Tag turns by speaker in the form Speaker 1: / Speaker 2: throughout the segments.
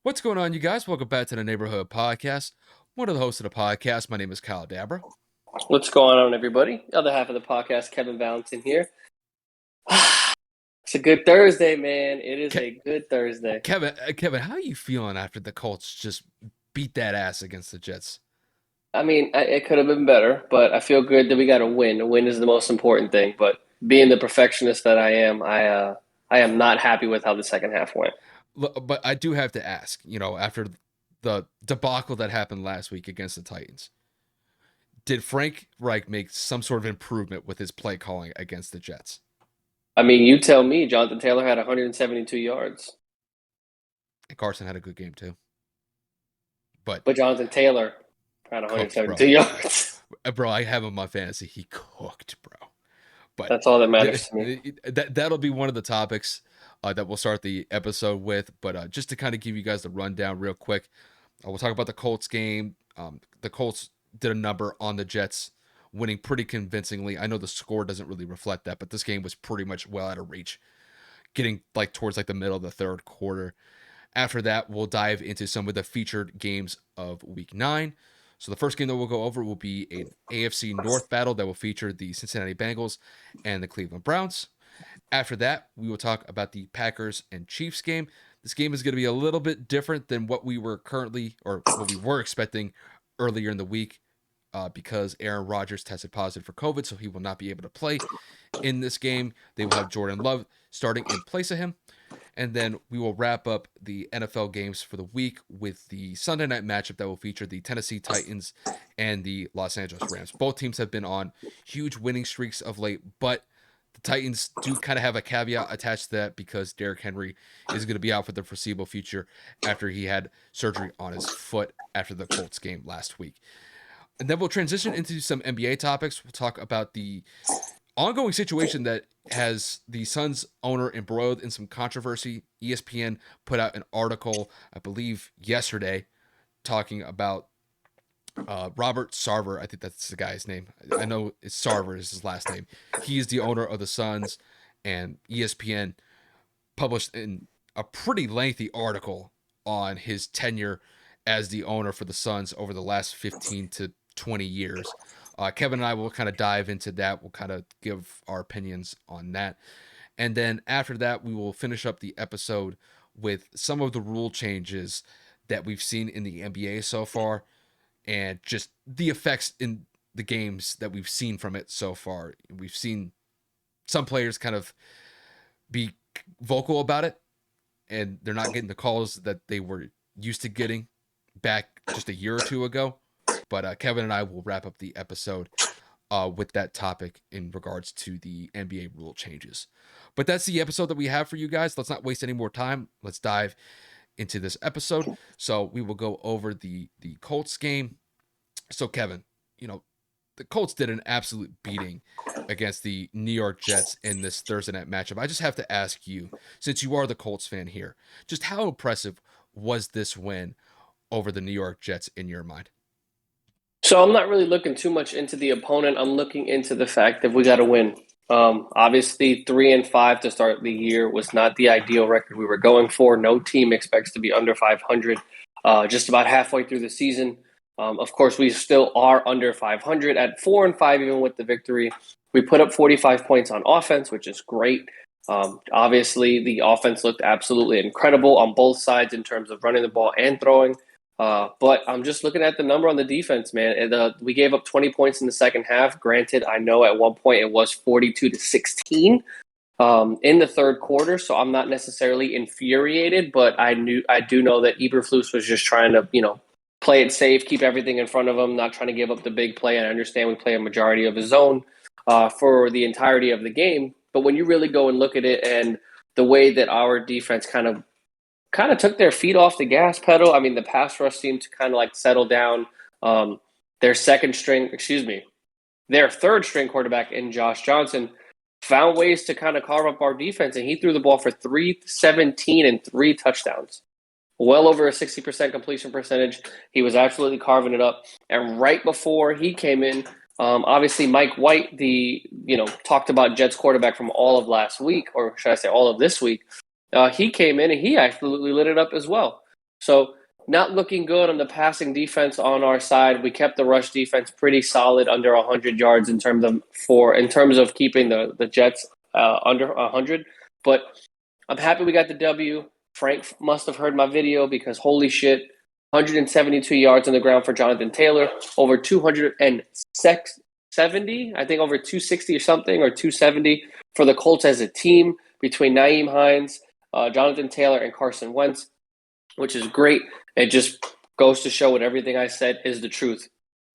Speaker 1: What's going on, you guys? Welcome back to the Neighborhood Podcast. One of the hosts of the podcast. My name is Kyle Dabra.
Speaker 2: What's going on, everybody? Other half of the podcast, Kevin Valentin here. It's a good Thursday, man. It is
Speaker 1: Ke-
Speaker 2: a good Thursday.
Speaker 1: Kevin, how are you feeling after the Colts just beat that ass against the Jets?
Speaker 2: I mean, it could have been better, but I feel good that we got a win. A win is the most important thing. But being the perfectionist that I am not happy with how the second half went.
Speaker 1: But I do have to ask, after the debacle that happened last week against the Titans, did Frank Reich make some sort of improvement with his play calling against the Jets?
Speaker 2: I mean, you tell me. Jonathan Taylor had 172 yards,
Speaker 1: And Carson had a good game too. But
Speaker 2: but Jonathan Taylor had
Speaker 1: cooked,
Speaker 2: 172
Speaker 1: bro.
Speaker 2: yards.
Speaker 1: Bro, I have him on my fantasy. He cooked, bro. But
Speaker 2: That's all that matters to me.
Speaker 1: that'll be one of the topics that we'll start the episode with. But just to kind of give you guys the rundown real quick, we'll talk about the Colts game. The Colts did a number on the Jets, winning pretty convincingly. I know the score doesn't really reflect that, but this game was pretty much well out of reach, getting towards the middle of the third quarter. After that, we'll dive into some of the featured games of Week 9. So the first game that we'll go over will be an AFC North battle that will feature the Cincinnati Bengals and the Cleveland Browns. After that, we will talk about the Packers and Chiefs game. This game is going to be a little bit different than what we were expecting earlier in the week because Aaron Rodgers tested positive for COVID, so he will not be able to play in this game. They will have Jordan Love starting in place of him. And then we will wrap up the NFL games for the week with the Sunday night matchup that will feature the Tennessee Titans and the Los Angeles Rams. Both teams have been on huge winning streaks of late, but the Titans do kind of have a caveat attached to that because Derrick Henry is going to be out for the foreseeable future after he had surgery on his foot after the Colts game last week. And then we'll transition into some NBA topics. We'll talk about the ongoing situation that has the Suns owner embroiled in some controversy. ESPN put out an article, I believe, yesterday, talking about Robert Sarver. I think that's the guy's name. I know it's Sarver is his last name. He is the owner of the Suns, and ESPN published in a pretty lengthy article on his tenure as the owner for the Suns over the last 15 to 20 years. Kevin and I will kind of dive into that. We'll kind of give our opinions on that. And then after that, we will finish up the episode with some of the rule changes that we've seen in the NBA so far and just the effects in the games that we've seen from it so far. We've seen some players kind of be vocal about it, and they're not getting the calls that they were used to getting back just a year or two ago. But Kevin and I will wrap up the episode with that topic in regards to the NBA rule changes. But that's the episode that we have for you guys. Let's not waste any more time. Let's dive into this episode. So we will go over the Colts game. So Kevin, the Colts did an absolute beating against the New York Jets in this Thursday night matchup. I just have to ask you, since you are the Colts fan here, just how impressive was this win over the New York Jets in your mind?
Speaker 2: So I'm not really looking too much into the opponent. I'm looking into the fact that we got to win. Obviously, 3-5 to start the year was not the ideal record we were going for. No team expects to be under 500 just about halfway through the season. Of course, we still are under 500 at 4-5, even with the victory. We put up 45 points on offense, which is great. Obviously, the offense looked absolutely incredible on both sides in terms of running the ball and throwing. But I'm just looking at the number on the defense, man. We gave up 20 points in the second half. Granted, I know at one point it was 42-16 in the third quarter, so I'm not necessarily infuriated. But I do know that Eberflus was just trying to, play it safe, keep everything in front of him, not trying to give up the big play. And I understand we play a majority of his zone for the entirety of the game. But when you really go and look at it, and the way that our defense kind of took their feet off the gas pedal. I mean, the pass rush seemed to kind of settle down. Their third string quarterback in Josh Johnson found ways to kind of carve up our defense, and he threw the ball for 317 and 3 touchdowns. Well over a 60% completion percentage. He was absolutely carving it up. And right before he came in, obviously Mike White, talked about Jets quarterback from all of last week, or should I say all of this week, he came in and he absolutely lit it up as well. So not looking good on the passing defense on our side. We kept the rush defense pretty solid, under 100 yards in terms of keeping the Jets under 100. But I'm happy we got the W. Frank must have heard my video because holy shit, 172 yards on the ground for Jonathan Taylor, over 270, I think over 260 or something, or 270 for the Colts as a team between Nyheim Hines, Jonathan Taylor, and Carson Wentz, which is great. It just goes to show what everything I said is the truth.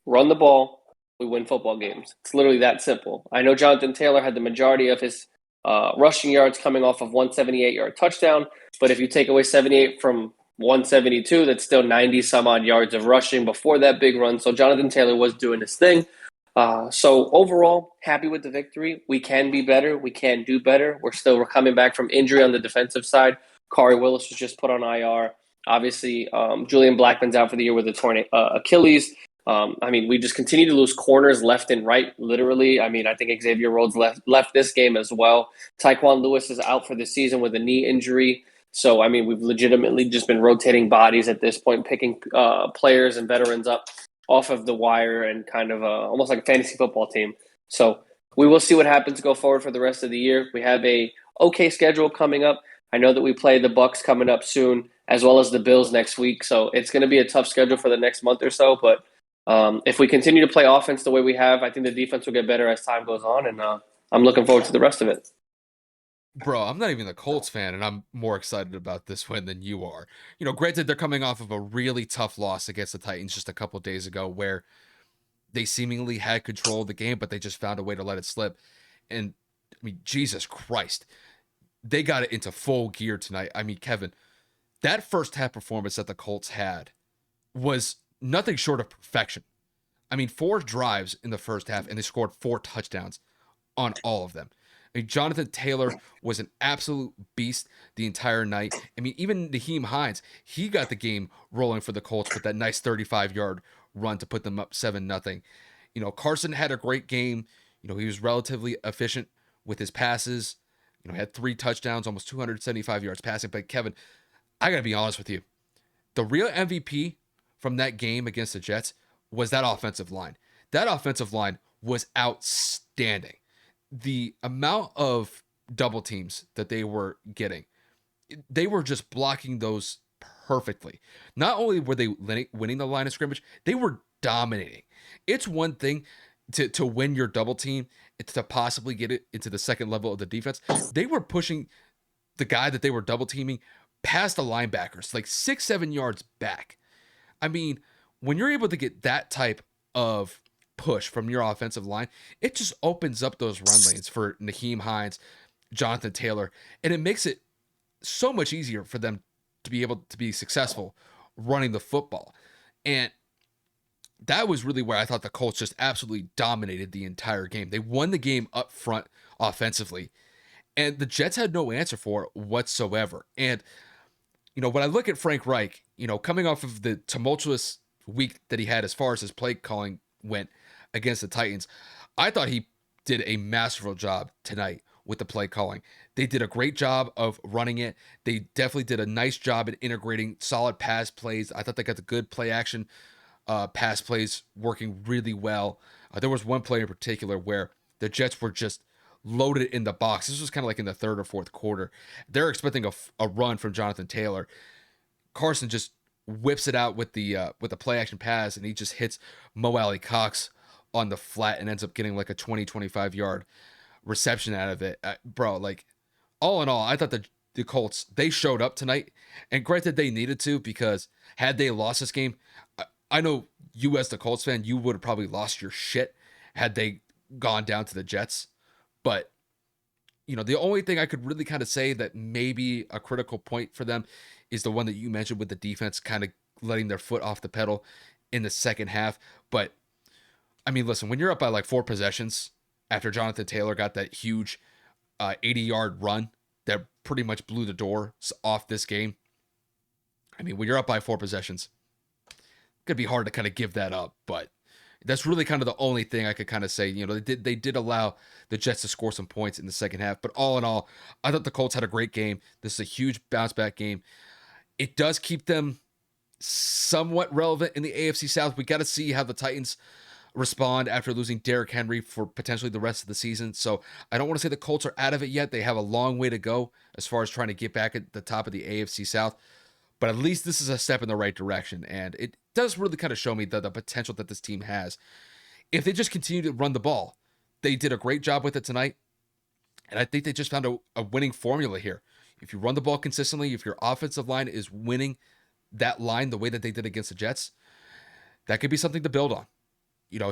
Speaker 2: Run the ball, we win football games. It's literally that simple. I know Jonathan Taylor had the majority of his rushing yards coming off of 178-yard touchdown, but if you take away 78 from 172, that's still 90 some odd yards of rushing before that big run. So Jonathan Taylor was doing his thing. So overall, happy with the victory. We can be better. We can do better. We're coming back from injury on the defensive side. Corey Willis was just put on IR. Obviously, Julian Blackmon's out for the year with a torn Achilles. We just continue to lose corners left and right, literally. I think Xavier Rhodes left this game as well. Tyquan Lewis is out for the season with a knee injury. So, we've legitimately just been rotating bodies at this point, picking players and veterans up off of the wire and kind of almost like a fantasy football team. So we will see what happens go forward for the rest of the year. We have a okay schedule coming up. I know that we play the Bucs coming up soon, as well as the Bills next week. So it's going to be a tough schedule for the next month or so. But if we continue to play offense the way we have, I think the defense will get better as time goes on. And I'm looking forward to the rest of it.
Speaker 1: Bro, I'm not even a Colts fan, and I'm more excited about this win than you are. Granted, they're coming off of a really tough loss against the Titans just a couple days ago where they seemingly had control of the game, but they just found a way to let it slip. And, Jesus Christ, they got it into full gear tonight. Kevin, that first half performance that the Colts had was nothing short of perfection. 4 drives in the first half, and they scored 4 touchdowns on all of them. Jonathan Taylor was an absolute beast the entire night. Even Nyheim Hines, he got the game rolling for the Colts with that nice 35-yard run to put them up 7-0. Carson had a great game. He was relatively efficient with his passes. Had 3 touchdowns, almost 275 yards passing. But Kevin, I got to be honest with you. The real MVP from that game against the Jets was that offensive line. That offensive line was outstanding. The amount of double teams that they were getting, they were just blocking those perfectly. Not only were they winning the line of scrimmage, they were dominating. It's one thing to win your double team, to possibly get it into the second level of the defense. They were pushing the guy that they were double teaming past the linebackers, like 6-7 yards back. When you're able to get that type of push from your offensive line, it just opens up those run lanes for Nyheim Hines, Jonathan Taylor, and it makes it so much easier for them to be able to be successful running the football. And that was really where I thought the Colts just absolutely dominated the entire game. They won the game up front offensively, and the Jets had no answer for it whatsoever. And, when I look at Frank Reich, coming off of the tumultuous week that he had as far as his play calling went against the Titans, I thought he did a masterful job tonight with the play calling. They did a great job of running it. They definitely did a nice job at integrating solid pass plays. I thought they got the good play action pass plays working really well. There was one play in particular where the Jets were just loaded in the box. This was kind of like in the third or fourth quarter. They're expecting a run from Jonathan Taylor. Carson just whips it out with the play action pass, and he just hits Mo Alley Cox on the flat and ends up getting like a 20-25 yard reception out of it. Bro, like, all in all, I thought the Colts, they showed up tonight, and granted they needed to, because had they lost this game, I know you as the Colts fan, you would have probably lost your shit had they gone down to the Jets. But, the only thing I could really kind of say that maybe a critical point for them is the one that you mentioned with the defense kind of letting their foot off the pedal in the second half. But, listen, when you're up by like 4 possessions after Jonathan Taylor got that huge 80-yard run that pretty much blew the doors off this game, when you're up by 4 possessions, it could be hard to kind of give that up. But that's really kind of the only thing I could kind of say. They did allow the Jets to score some points in the second half. But all in all, I thought the Colts had a great game. This is a huge bounce back game. It does keep them somewhat relevant in the AFC South. We got to see how the Titans respond after losing Derrick Henry for potentially the rest of the season. So I don't want to say the Colts are out of it yet. They have a long way to go as far as trying to get back at the top of the AFC South. But at least this is a step in the right direction. And it does really kind of show me the potential that this team has. If they just continue to run the ball, they did a great job with it tonight. And I think they just found a winning formula here. If you run the ball consistently, if your offensive line is winning that line the way that they did against the Jets, that could be something to build on.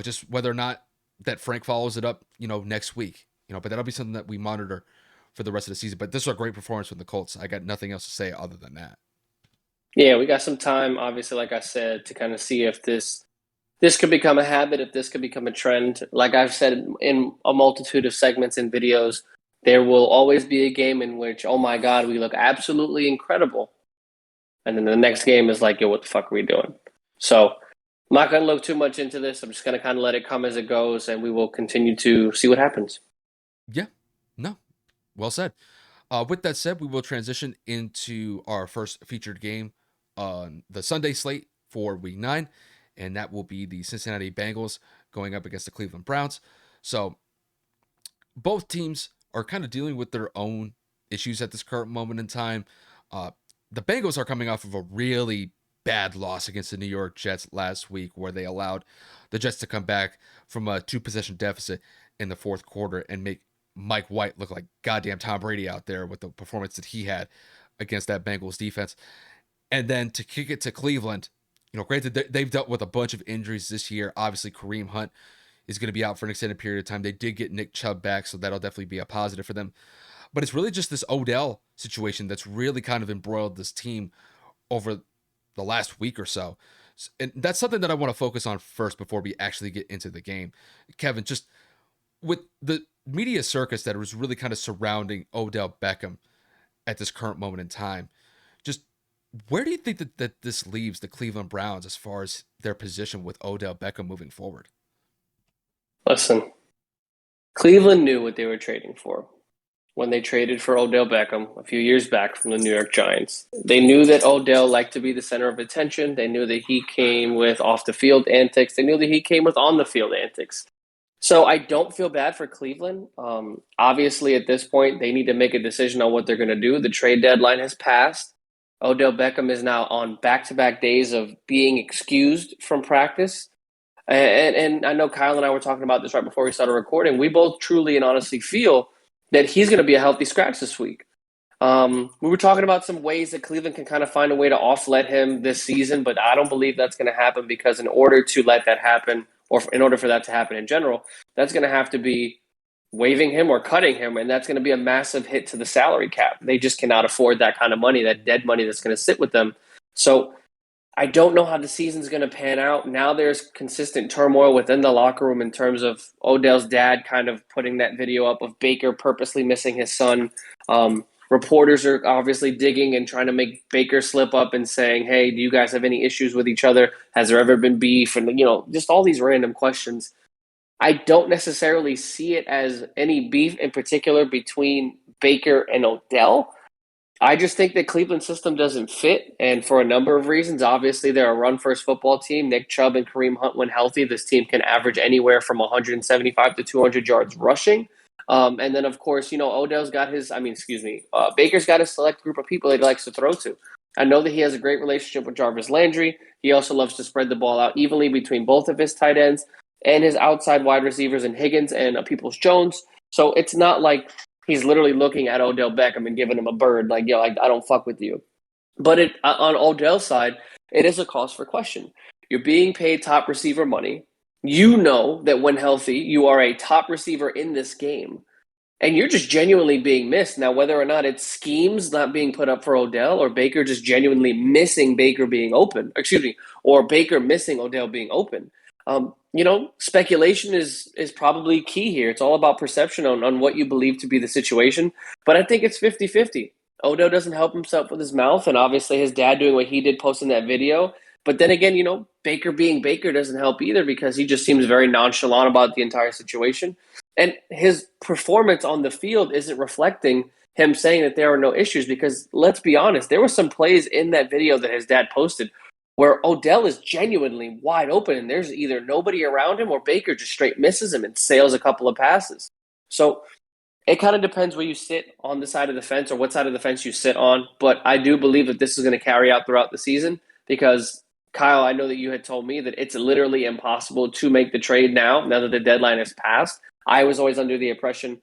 Speaker 1: Just whether or not that Frank follows it up, next week. But that'll be something that we monitor for the rest of the season. But this was a great performance from the Colts. I got nothing else to say other than that.
Speaker 2: Yeah, we got some time, obviously, like I said, to kind of see if this could become a habit, if this could become a trend. Like I've said in a multitude of segments and videos, there will always be a game in which, oh my God, we look absolutely incredible. And then the next game is like, yo, what the fuck are we doing? So I'm not going to look too much into this. I'm just going to kind of let it come as it goes, and we will continue to see what happens.
Speaker 1: Yeah, no, well said. With that said, we will transition into our first featured game on the Sunday slate for Week 9, and that will be the Cincinnati Bengals going up against the Cleveland Browns. So both teams are kind of dealing with their own issues at this current moment in time. The Bengals are coming off of a really bad loss against the New York Jets last week, where they allowed the Jets to come back from a 2-possession deficit in the fourth quarter and make Mike White look like goddamn Tom Brady out there with the performance that he had against that Bengals defense. And then to kick it to Cleveland, granted, they've dealt with a bunch of injuries this year. Obviously, Kareem Hunt is going to be out for an extended period of time. They did get Nick Chubb back, so that'll definitely be a positive for them. But it's really just this Odell situation that's really kind of embroiled this team over the last week or so. And that's something that I want to focus on first before we actually get into the game. Kevin, just with the media circus that was really kind of surrounding Odell Beckham at this current moment in time, just where do you think that this leaves the Cleveland Browns as far as their position with Odell Beckham moving forward?
Speaker 2: Listen, Cleveland knew what they were trading for when they traded for Odell Beckham a few years back from the New York Giants. They knew that Odell liked to be the center of attention. They knew that he came with off-the-field antics. They knew that he came with on-the-field antics. So I don't feel bad for Cleveland. Obviously, at this point, they need to make a decision on what they're going to do. The trade deadline has passed. Odell Beckham is now on back-to-back days of being excused from practice. And I know Kyle and I were talking about this right before we started recording. We both truly and honestly feel that he's going to be a healthy scratch this week. We were talking about some ways that Cleveland can kind of find a way to off-let him this season, but I don't believe that's going to happen, because in order to let that happen, or in order for that to happen in general, that's going to have to be waiving him or cutting him, and that's going to be a massive hit to the salary cap. They just cannot afford that kind of money, that dead money that's going to sit with them. So I don't know how the season's going to pan out. Now there's consistent turmoil within the locker room in terms of Odell's dad kind of putting that video up of Baker purposely missing his son. Reporters are obviously digging and trying to make Baker slip up and saying, hey, do you guys have any issues with each other? Has there ever been beef? And, just all these random questions. I don't necessarily see it as any beef in particular between Baker and Odell. I just think the Cleveland system doesn't fit, and for a number of reasons. Obviously, they're a run-first football team. Nick Chubb and Kareem Hunt, when healthy, this team can average anywhere from 175 to 200 yards rushing. And then, of course, Odell's got Baker's got a select group of people that he likes to throw to. I know that he has a great relationship with Jarvis Landry. He also loves to spread the ball out evenly between both of his tight ends and his outside wide receivers in Higgins and Peoples-Jones. So it's not like he's literally looking at Odell Beckham and giving him a bird, like, yo, I don't fuck with you. But on Odell's side, it is a cause for question. You're being paid top receiver money. You know that when healthy, you are a top receiver in this game. And you're just genuinely being missed. Now, whether or not it's schemes not being put up for Odell, or Baker just genuinely missing Baker being open, or Baker missing Odell being open. Speculation is probably key here. It's all about perception on what you believe to be the situation. But I think it's 50-50. Odell doesn't help himself with his mouth, and obviously his dad doing what he did, posting that video. But then again, Baker being Baker doesn't help either, because he just seems very nonchalant about the entire situation. And his performance on the field isn't reflecting him saying that there are no issues, because let's be honest, there were some plays in that video that his dad posted where Odell is genuinely wide open and there's either nobody around him or Baker just straight misses him and sails a couple of passes. So it kind of depends where you sit on the side of the fence or what side of the fence you sit on. But I do believe that this is going to carry out throughout the season because, Kyle, I know that you had told me that it's literally impossible to make the trade now that the deadline has passed. I was always under the impression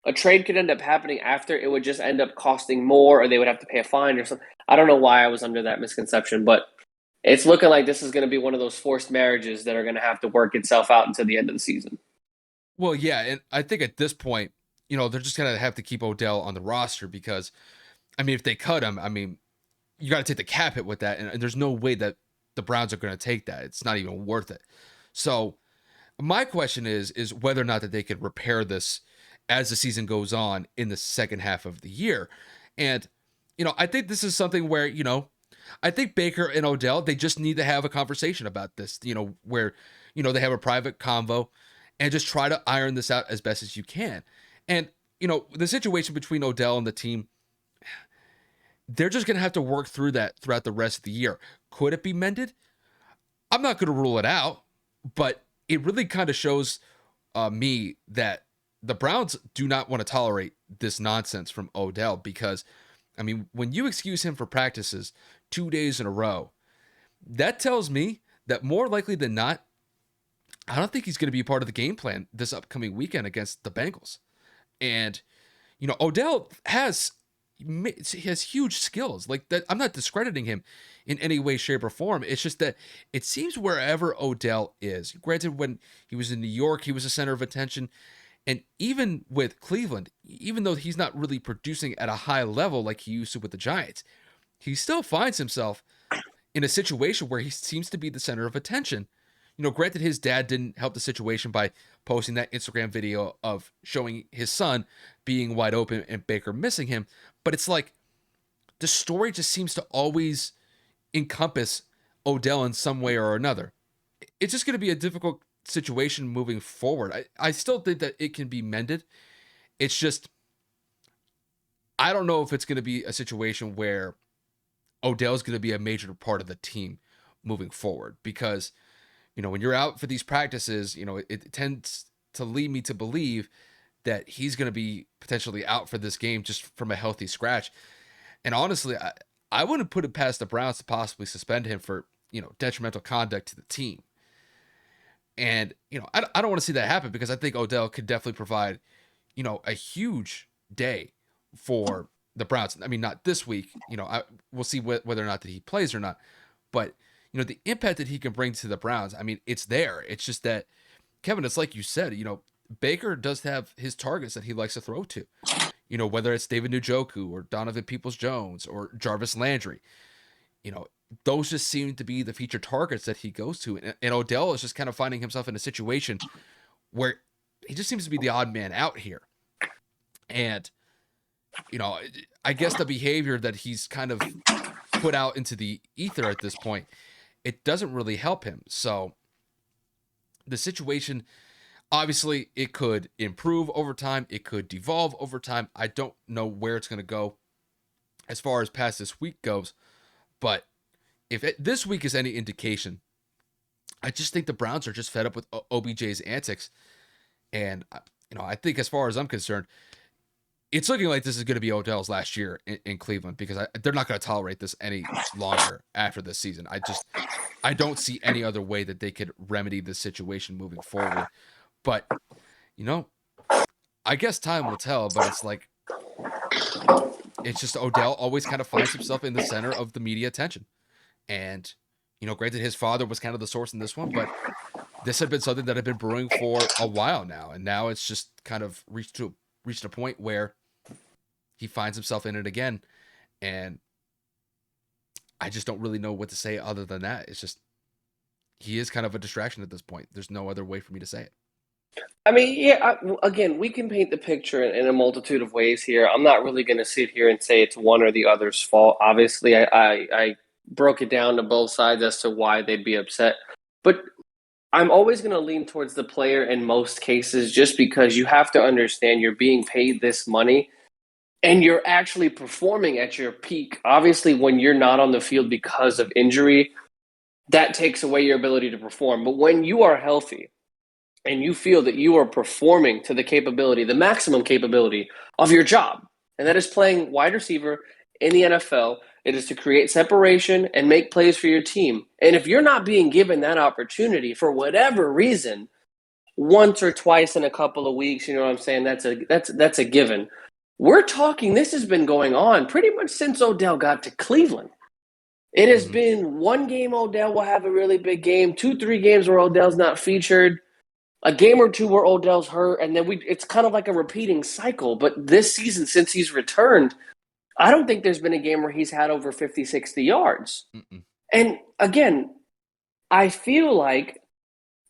Speaker 2: a trade could end up happening after. It would just end up costing more or they would have to pay a fine or something. I don't know why I was under that misconception, but it's looking like this is going to be one of those forced marriages that are going to have to work itself out until the end of the season.
Speaker 1: Well, yeah, and I think at this point, they're just gonna have to keep Odell on the roster because, I mean, if they cut him, I mean, you got to take the cap hit with that, and there's no way that the Browns are going to take that. It's not even worth it. So, my question is whether or not that they could repair this as the season goes on in the second half of the year, and I think this is something where I think Baker and Odell, they just need to have a conversation about this, where they have a private convo and just try to iron this out as best as you can. And, the situation between Odell and the team, they're just going to have to work through that throughout the rest of the year. Could it be mended? I'm not going to rule it out, but it really kind of shows me that the Browns do not want to tolerate this nonsense from Odell because, I mean, when you excuse him for practices 2 days in a row, that tells me that more likely than not, I don't think he's going to be a part of the game plan this upcoming weekend against the Bengals. And, Odell he has huge skills like that. I'm not discrediting him in any way, shape, or form. It's just that it seems wherever Odell is, granted, when he was in New York, he was a center of attention. And even with Cleveland, even though he's not really producing at a high level like he used to with the Giants, he still finds himself in a situation where he seems to be the center of attention. Granted, his dad didn't help the situation by posting that Instagram video of showing his son being wide open and Baker missing him. But it's like the story just seems to always encompass Odell in some way or another. It's just going to be a difficult situation moving forward. I still think that it can be mended. It's just, I don't know if it's going to be a situation where Odell's going to be a major part of the team moving forward because when you're out for these practices, it tends to lead me to believe that he's going to be potentially out for this game just from a healthy scratch. And honestly, I wouldn't put it past the Browns to possibly suspend him for, detrimental conduct to the team. And, I don't want to see that happen because I think Odell could definitely provide, a huge day for the Browns. I mean, not this week, we'll see whether or not that he plays or not, but the impact that he can bring to the Browns, I mean, it's there. It's just that, Kevin, it's like you said, Baker does have his targets that he likes to throw to, whether it's David Njoku or Donovan Peoples-Jones or Jarvis Landry, those just seem to be the featured targets that he goes to. And Odell is just kind of finding himself in a situation where he just seems to be the odd man out here. And, I guess the behavior that he's kind of put out into the ether at this point, it doesn't really help him. So the situation, obviously, it could improve over time. It could devolve over time. I don't know where it's going to go as far as past this week goes. But if this week is any indication, I just think the Browns are just fed up with OBJ's antics. And, I think as far as I'm concerned, it's looking like this is going to be Odell's last year in Cleveland because they're not going to tolerate this any longer after this season. I don't see any other way that they could remedy this situation moving forward. But, I guess time will tell, but it's like, it's just Odell always kind of finds himself in the center of the media attention. And, granted, his father was kind of the source in this one, but this had been something that had been brewing for a while now. And now it's just kind of reached a point where he finds himself in it again. And I just don't really know what to say other than that. It's just, he is kind of a distraction at this point. There's no other way for me to say it.
Speaker 2: I mean, yeah, again, we can paint the picture in a multitude of ways here. I'm not really going to sit here and say it's one or the other's fault. Obviously, I broke it down to both sides as to why they'd be upset. But I'm always going to lean towards the player in most cases just because you have to understand you're being paid this money and you're actually performing at your peak. Obviously, when you're not on the field because of injury, that takes away your ability to perform. But when you are healthy and you feel that you are performing to the capability, the maximum capability of your job, and that is playing wide receiver in the NFL, it is to create separation and make plays for your team. And if you're not being given that opportunity for whatever reason, once or twice in a couple of weeks, you know what I'm saying? That's a given. We're talking, this has been going on pretty much since Odell got to Cleveland. It has
Speaker 1: Mm-hmm.
Speaker 2: been one game Odell will have a really big game, 2-3 games where Odell's not featured, a game or two where Odell's hurt, and then it's kind of like a repeating cycle. But this season, since he's returned, I don't think there's been a game where he's had over 50, 60 yards.
Speaker 1: Mm-mm.
Speaker 2: And again, I feel like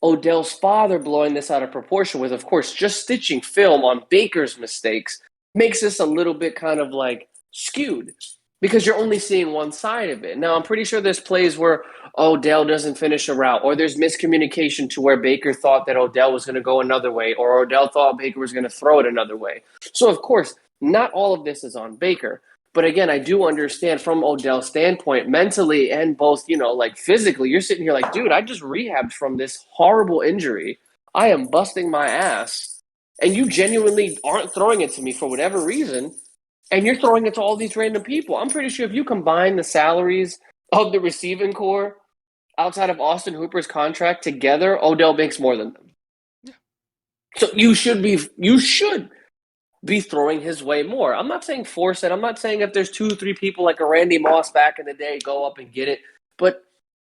Speaker 2: Odell's father blowing this out of proportion with, of course, just stitching film on Baker's mistakes makes this a little bit kind of like skewed because you're only seeing one side of it. Now, I'm pretty sure there's plays where Odell doesn't finish a route, or there's miscommunication to where Baker thought that Odell was going to go another way, or Odell thought Baker was going to throw it another way. So, of course, not all of this is on Baker. But again, I do understand from Odell's standpoint, mentally and both, like physically, you're sitting here like, dude, I just rehabbed from this horrible injury. I am busting my ass. And you genuinely aren't throwing it to me for whatever reason. And you're throwing it to all these random people. I'm pretty sure if you combine the salaries of the receiving core outside of Austin Hooper's contract together, Odell makes more than them.
Speaker 1: Yeah.
Speaker 2: So you should be throwing his way more. I'm not saying force it. I'm not saying if there's 2-3 people like a Randy Moss back in the day, go up and get it. But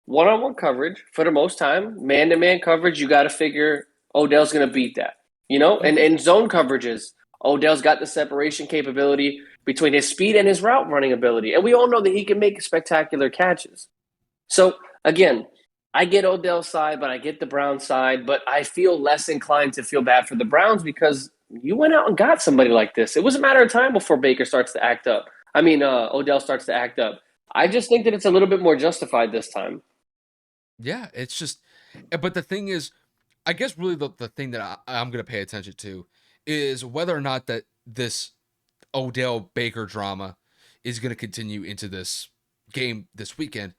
Speaker 2: one-on-one coverage for the most time, man-to-man coverage, you got to figure Odell's going to beat that. And
Speaker 1: Mm-hmm.
Speaker 2: in zone coverages, Odell's got the separation capability between his speed and his route running ability. And we all know that he can make spectacular catches. So, again, I get Odell's side, but I get the Browns side. But I feel less inclined to feel bad for the Browns because you went out and got somebody like this. It was a matter of time before Baker starts to act up. Odell starts to act up. I just think that it's a little bit more justified this time.
Speaker 1: Yeah, it's just, but the thing is, I guess really the thing that I'm going to pay attention to is whether or not that this Odell Baker drama is going to continue into this game this weekend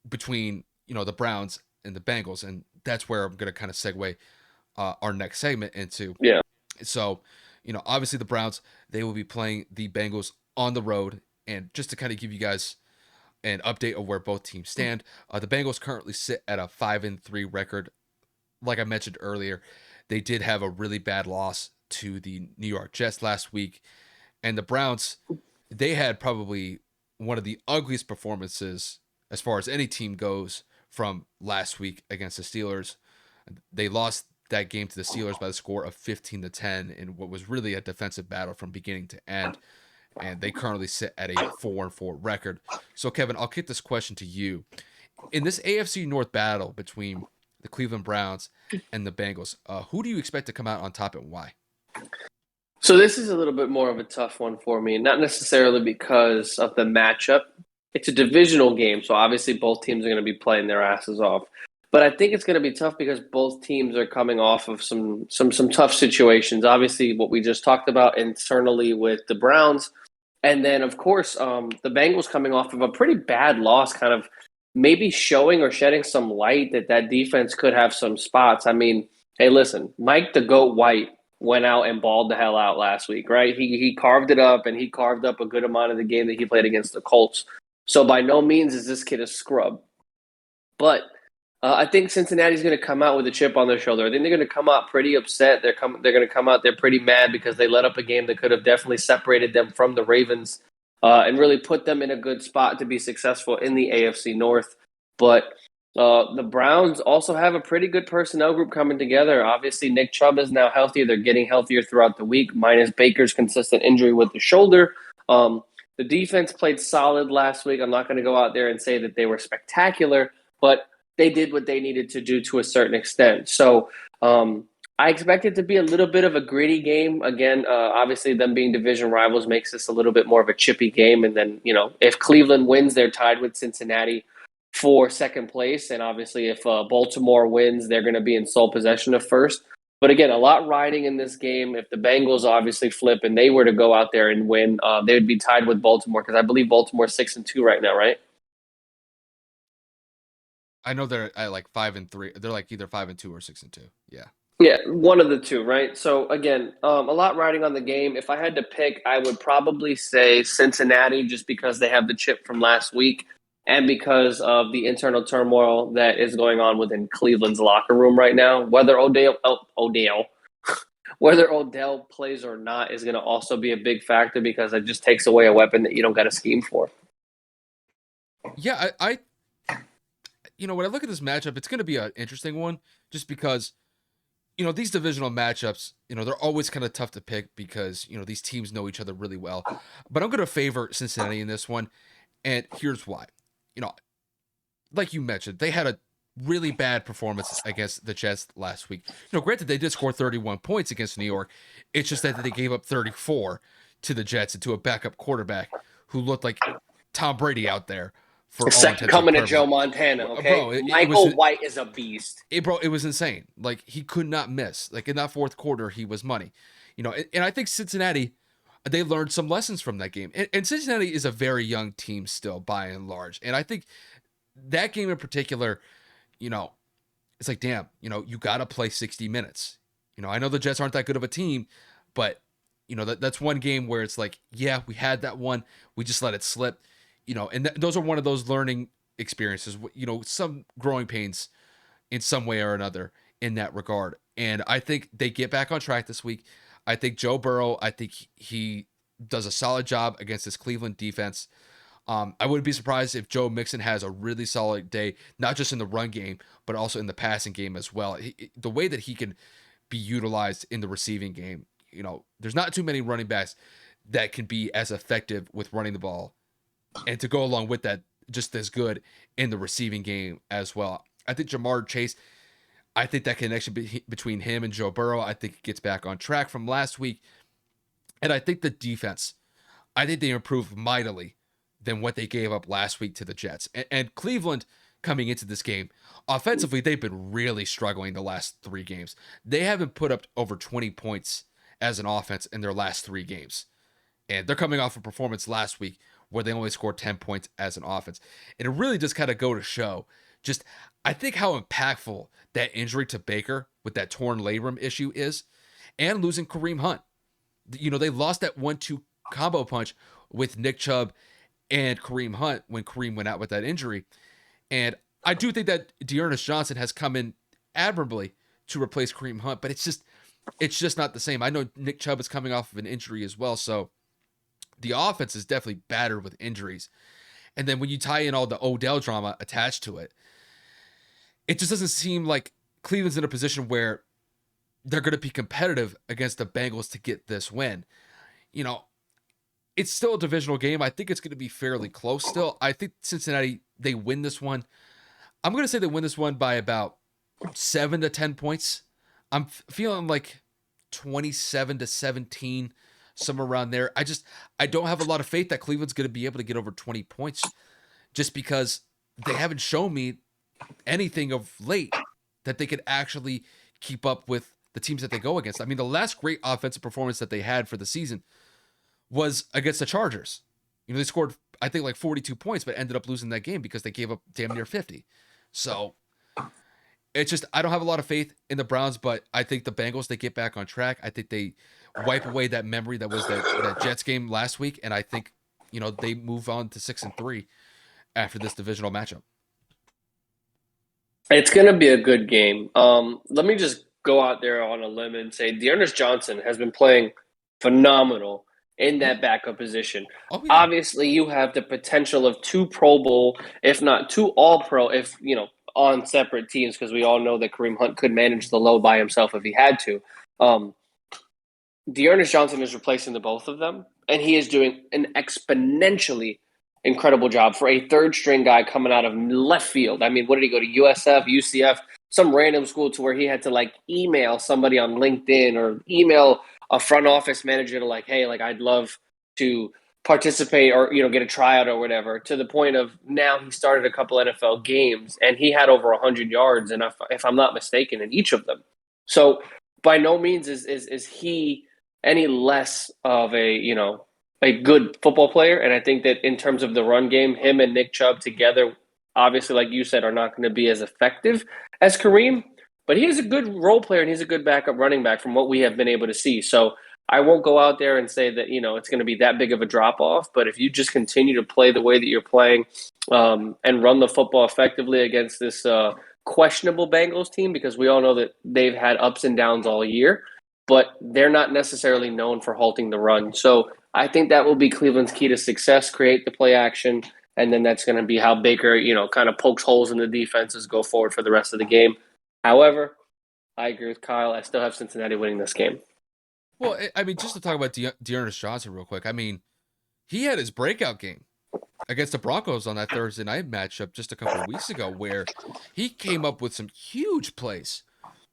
Speaker 1: between, the Browns and the Bengals. And that's where I'm going to kind of segue our next segment into.
Speaker 2: Yeah.
Speaker 1: So, obviously the Browns, they will be playing the Bengals on the road. And just to kind of give you guys an update of where both teams stand, the Bengals currently sit at a 5-3 record. Like I mentioned earlier, they did have a really bad loss to the New York Jets last week. And the Browns, they had probably one of the ugliest performances as far as any team goes from last week against the Steelers. They lost that game to the Steelers by the score of 15-10 in what was really a defensive battle from beginning to end. And they currently sit at a 4-4 record. So, Kevin, I'll kick this question to you. In this AFC North battle between the Cleveland Browns and the Bengals, who do you expect to come out on top and why?
Speaker 2: So this is a little bit more of a tough one for me, not necessarily because of the matchup. It's a divisional game, so obviously both teams are going to be playing their asses off. But I think it's going to be tough because both teams are coming off of some tough situations. Obviously, what we just talked about internally with the Browns, and then of course the Bengals coming off of a pretty bad loss, kind of maybe showing or shedding some light that that defense could have some spots. I mean, hey, listen, Mike the Goat White went out and balled the hell out last week, right? He carved it up, and he carved up a good amount of the game that he played against the Colts. So by no means is this kid a scrub. But I think Cincinnati's going to come out with a chip on their shoulder. I think they're going to come out pretty upset. They're going to come out there pretty mad because they let up a game that could have definitely separated them from the Ravens and really put them in a good spot to be successful in the AFC North. But the Browns also have a pretty good personnel group coming together. Obviously, Nick Chubb is now healthy. They're getting healthier throughout the week, minus Baker's consistent injury with the shoulder. The defense played solid last week. I'm not going to go out there and say that they were spectacular, but they did what they needed to do to a certain extent. So I expect it to be a little bit of a gritty game. Again, obviously them being division rivals makes this a little bit more of a chippy game. And then, if Cleveland wins, they're tied with Cincinnati for second place. And obviously if Baltimore wins, they're going to be in sole possession of first. But again, a lot riding in this game. If the Bengals obviously flip and they were to go out there and win, they would be tied with Baltimore because I believe Baltimore's 6-2 right now, right?
Speaker 1: I know they're at like 5-3. They're like either 5-2 or 6-2. Yeah.
Speaker 2: Yeah, one of the two, right? So again, a lot riding on the game. If I had to pick, I would probably say Cincinnati, just because they have the chip from last week, and because of the internal turmoil that is going on within Cleveland's locker room right now. Whether Odell plays or not is going to also be a big factor because it just takes away a weapon that you don't got a scheme for.
Speaker 1: Yeah, when I look at this matchup, it's going to be an interesting one just because, these divisional matchups, they're always kind of tough to pick because, these teams know each other really well. But I'm going to favor Cincinnati in this one. And here's why. You know, like you mentioned, they had a really bad performance against the Jets last week. Granted, they did score 31 points against New York. It's just that they gave up 34 to the Jets and to a backup quarterback who looked like Tom Brady out there for all
Speaker 2: Second
Speaker 1: intents and
Speaker 2: coming to
Speaker 1: purposes.
Speaker 2: Joe Montana, okay?
Speaker 1: Bro, it was
Speaker 2: Michael White is a beast.
Speaker 1: it was insane. Like he could not miss. Like in that fourth quarter, he was money. And I think Cincinnati, they learned some lessons from that game. And Cincinnati is a very young team still, by and large. And I think that game in particular, it's like, damn, you got to play 60 minutes. I know the Jets aren't that good of a team, but that's one game where it's like, yeah, we had that one, we just let it slip. And those are one of those learning experiences. Some growing pains in some way or another in that regard. And I think they get back on track this week. I think Joe Burrow, I think he does a solid job against this Cleveland defense. I wouldn't be surprised if Joe Mixon has a really solid day, not just in the run game, but also in the passing game as well. The way that he can be utilized in the receiving game, there's not too many running backs that can be as effective with running the ball, and to go along with that, just as good in the receiving game as well. I think Jamar Chase, I think that connection between him and Joe Burrow, I think it gets back on track from last week. And I think the defense, I think they improved mightily than what they gave up last week to the Jets. And Cleveland, coming into this game, offensively, they've been really struggling the last 3 games. They haven't put up over 20 points as an offense in their last 3 games. And they're coming off a performance last week where they only scored 10 points as an offense. And it really just kind of go to show just, I think, how impactful that injury to Baker with that torn labrum issue is, and losing Kareem Hunt. They lost that 1-2 combo punch with Nick Chubb and Kareem Hunt when Kareem went out with that injury. And I do think that Dearness Johnson has come in admirably to replace Kareem Hunt, but it's just not the same. I know Nick Chubb is coming off of an injury as well, so the offense is definitely battered with injuries. And then when you tie in all the Odell drama attached to it, it just doesn't seem like Cleveland's in a position where they're going to be competitive against the Bengals to get this win. It's still a divisional game. I think it's going to be fairly close still. I think Cincinnati, they win this one. I'm going to say they win this one by about 7 to 10 points. I'm feeling like 27-17, somewhere around there. I don't have a lot of faith that Cleveland's going to be able to get over 20 points just because they haven't shown me anything of late that they could actually keep up with the teams that they go against. I mean, the last great offensive performance that they had for the season was against the Chargers. They scored, I think, like 42 points, but ended up losing that game because they gave up damn near 50. So it's just, I don't have a lot of faith in the Browns, but I think the Bengals, they get back on track. I think they wipe away that memory that was that Jets game last week. And I think, they move on to 6-3 after this divisional matchup.
Speaker 2: It's going to be a good game. Let me just go out there on a limb and say Dearness Johnson has been playing phenomenal in that backup position.
Speaker 1: Oh, yeah.
Speaker 2: Obviously, you have the potential of 2 Pro Bowl, if not 2 All Pro, if on separate teams, because we all know that Kareem Hunt could manage the load by himself if he had to. Dearness Johnson is replacing the both of them, and he is doing an exponentially incredible job for a third string guy coming out of left field. I mean, what did he go to, USF, UCF, some random school, to where he had to email somebody on LinkedIn or email a front office manager to hey, I'd love to participate or get a tryout or whatever, to the point of now he started a couple NFL games and he had over 100 yards, and if I'm not mistaken, in each of them. So by no means is he any less of a good football player. And I think that in terms of the run game, him and Nick Chubb together obviously, like you said, are not going to be as effective as Kareem. But he is a good role player and he's a good backup running back from what we have been able to see. So I won't go out there and say that it's going to be that big of a drop off. But if you just continue to play the way that you're playing and run the football effectively against this questionable Bengals team, because we all know that they've had ups and downs all year, but they're not necessarily known for halting the run. So I think that will be Cleveland's key to success: create the play action, and then that's going to be how Baker, kind of pokes holes in the defenses go forward for the rest of the game. However, I agree with Kyle. I still have Cincinnati winning this game.
Speaker 1: Well, I mean, just to talk about Dearness Johnson real quick. I mean, he had his breakout game against the Broncos on that Thursday night matchup just a couple of weeks ago, where he came up with some huge plays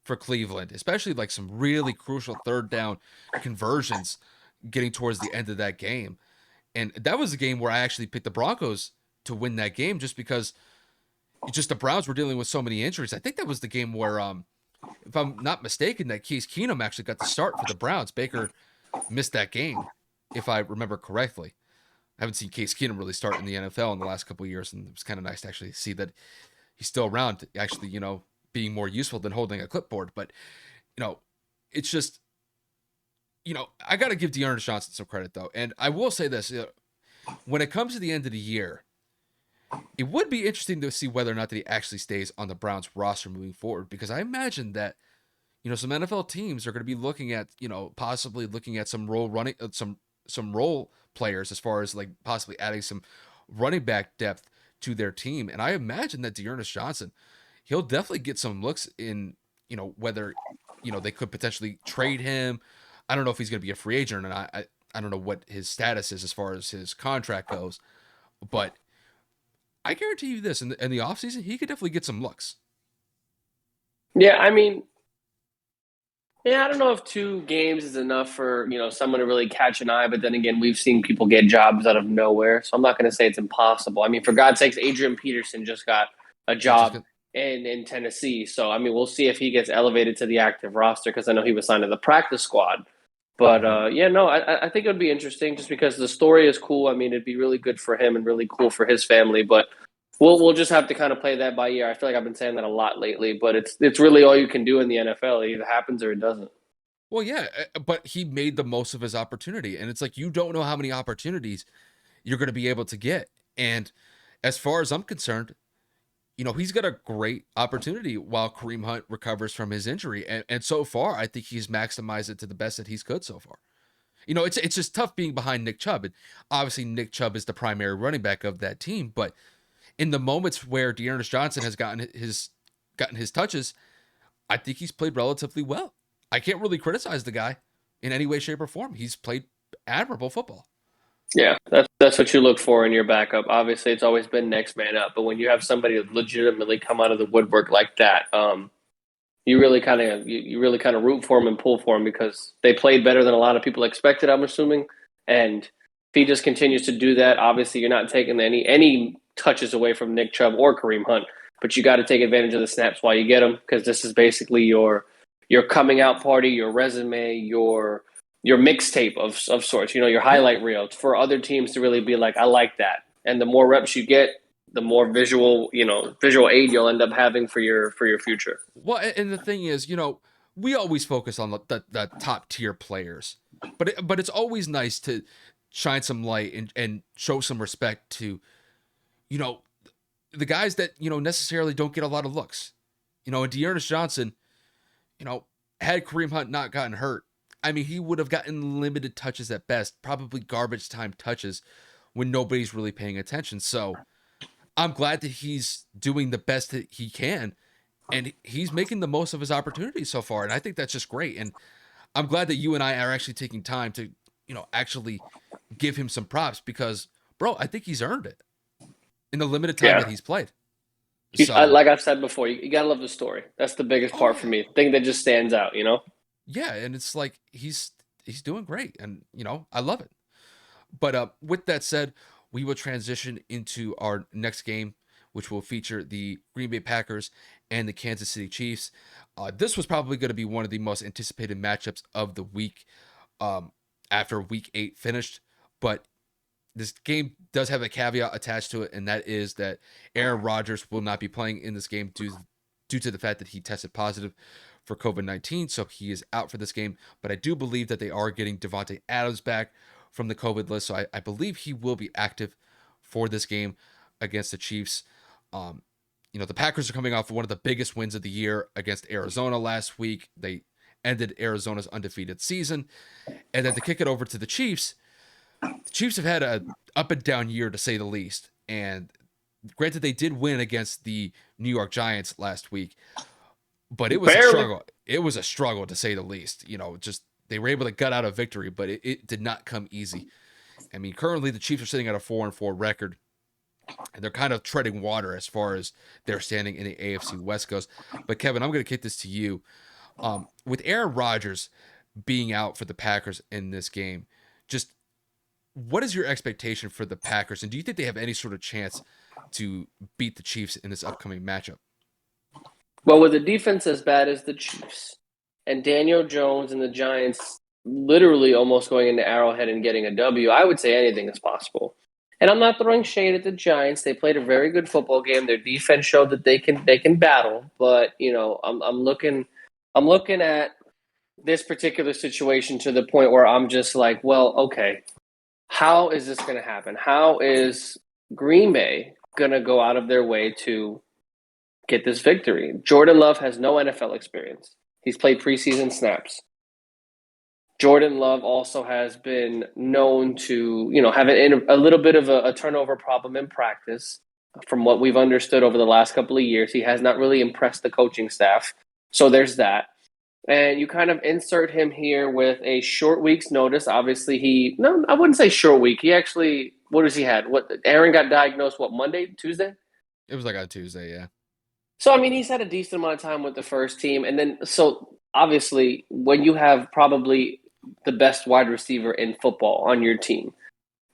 Speaker 1: for Cleveland, especially like some really crucial third down conversions getting towards the end of that game. And that was a game where I actually picked the Broncos to win that game just because just the Browns were dealing with so many injuries. I think that was the game where, if I'm not mistaken, that Case Keenum actually got the start for the Browns. Baker missed that game, if I remember correctly. I haven't seen Case Keenum really start in the NFL in the last couple of years, and it was kind of nice to actually see that he's still around, actually, being more useful than holding a clipboard. But, it's just, I got to give Dearness Johnson some credit, though. And I will say this, when it comes to the end of the year, it would be interesting to see whether or not that he actually stays on the Browns roster moving forward, because I imagine that, some NFL teams are going to be looking at, possibly looking at some some role players as far as like possibly adding some running back depth to their team. And I imagine that Dearness Johnson, he'll definitely get some looks in, whether, they could potentially trade him. I don't know if he's going to be a free agent or not. I don't know what his status is as far as his contract goes, but I guarantee you this, in the offseason, he could definitely get some looks.
Speaker 2: Yeah, I mean, yeah, I don't know if 2 games is enough for someone to really catch an eye. But then again, we've seen people get jobs out of nowhere, so I'm not going to say it's impossible. I mean, for God's sakes, Adrian Peterson just got a
Speaker 1: I just
Speaker 2: job in Tennessee, so I mean, we'll see if he gets elevated to the active roster, because I know he was signed to the practice squad. But
Speaker 1: mm-hmm.
Speaker 2: yeah, no, I think it would be interesting just because the story is cool. I mean, it'd be really good for him and really cool for his family. But we'll just have to kind of play that by ear. I feel like I've been saying that a lot lately, but it's really all you can do in the NFL. It either happens or it doesn't.
Speaker 1: Well, yeah, but he made the most of his opportunity, and it's like you don't know how many opportunities you're going to be able to get. And as far as I'm concerned, he's got a great opportunity while Kareem Hunt recovers from his injury, and so far, I think he's maximized it to the best that he's could so far. It's just tough being behind Nick Chubb, and obviously Nick Chubb is the primary running back of that team. But in the moments where Dearness Johnson has gotten his touches, I think he's played relatively well. I can't really criticize the guy in any way, shape, or form. He's played admirable football.
Speaker 2: Yeah, that's what you look for in your backup. Obviously, it's always been next man up, but when you have somebody legitimately come out of the woodwork like that, you really kind of root for him and pull for him because they played better than a lot of people expected, I'm assuming. And if he just continues to do that, obviously you're not taking any touches away from Nick Chubb or Kareem Hunt, but you got to take advantage of the snaps while you get them, because this is basically your coming out party, your resume, your mixtape of sorts, your
Speaker 1: Yeah.
Speaker 2: highlight reel for other teams to really be like, I like that. And the more reps you get, the more visual aid you'll end up having for your future.
Speaker 1: Well, and the thing is, we always focus on the top tier players, but it's always nice to shine some light and show some respect to, you know, the guys that necessarily don't get a lot of looks. And Dearness Johnson, you know, had Kareem Hunt not gotten hurt, I mean, he would have gotten limited touches at best, probably garbage time touches when nobody's really paying attention. So I'm glad that he's doing the best that he can, and he's making the most of his opportunities so far. And I think that's just great. And I'm glad that you and I are actually taking time to, actually give him some props because, bro, I think he's earned it in the limited time that
Speaker 2: Yeah.
Speaker 1: he's played. So,
Speaker 2: Like I've said before, you gotta love the story. That's the biggest
Speaker 1: oh
Speaker 2: part for
Speaker 1: yeah,
Speaker 2: me. Thing that just stands out.
Speaker 1: yeah, and it's like he's doing great, and I love it. But with that said, we will transition into our next game, which will feature the Green Bay Packers and the Kansas City Chiefs. This was probably going to be one of the most anticipated matchups of the week, after Week 8 finished, but this game does have a caveat attached to it, and that is that Aaron Rodgers will not be playing in this game due to the fact that he tested positive for COVID-19, so he is out for this game. But I do believe that they are getting Devontae Adams back from the COVID list, so I believe he will be active for this game against the Chiefs. The Packers are coming off one of the biggest wins of the year against Arizona last week. They ended Arizona's undefeated season. And then to kick it over to the Chiefs have had an up and down year, to say the least. And granted, they did win against the New York Giants last week, but it was a struggle. It was a struggle, to say the least. Just they were able to gut out a victory, but it did not come easy. I mean, currently the Chiefs are sitting at a 4-4 record, and they're kind of treading water as far as their standing in the AFC West goes. But Kevin, I'm going to kick this to you. With Aaron Rodgers being out for the Packers in this game, just what is your expectation for the Packers? And do you think they have any sort of chance to beat the Chiefs in this upcoming matchup?
Speaker 2: Well, with a defense as bad as the Chiefs and Daniel Jones and the Giants literally almost going into Arrowhead and getting a W, I would say anything is possible. And I'm not throwing shade at the Giants. They played a very good football game. Their defense showed that they can battle. But I'm looking at this particular situation to the point where I'm just like, well, okay, how is this going to happen? How is Green Bay going to go out of their way to get this victory? Jordan Love has no NFL experience. He's played preseason snaps. Jordan Love also has been known to, have a little bit of a turnover problem in practice. From what we've understood over the last couple of years, he has not really impressed the coaching staff. So there's that. And you kind of insert him here with a short week's notice. Obviously, I wouldn't say short week. He actually, what has he had? Aaron got diagnosed, Monday, Tuesday?
Speaker 1: It was like on Tuesday, yeah.
Speaker 2: So, I mean, he's had a decent amount of time with the first team. And then, so obviously, when you have probably the best wide receiver in football on your team,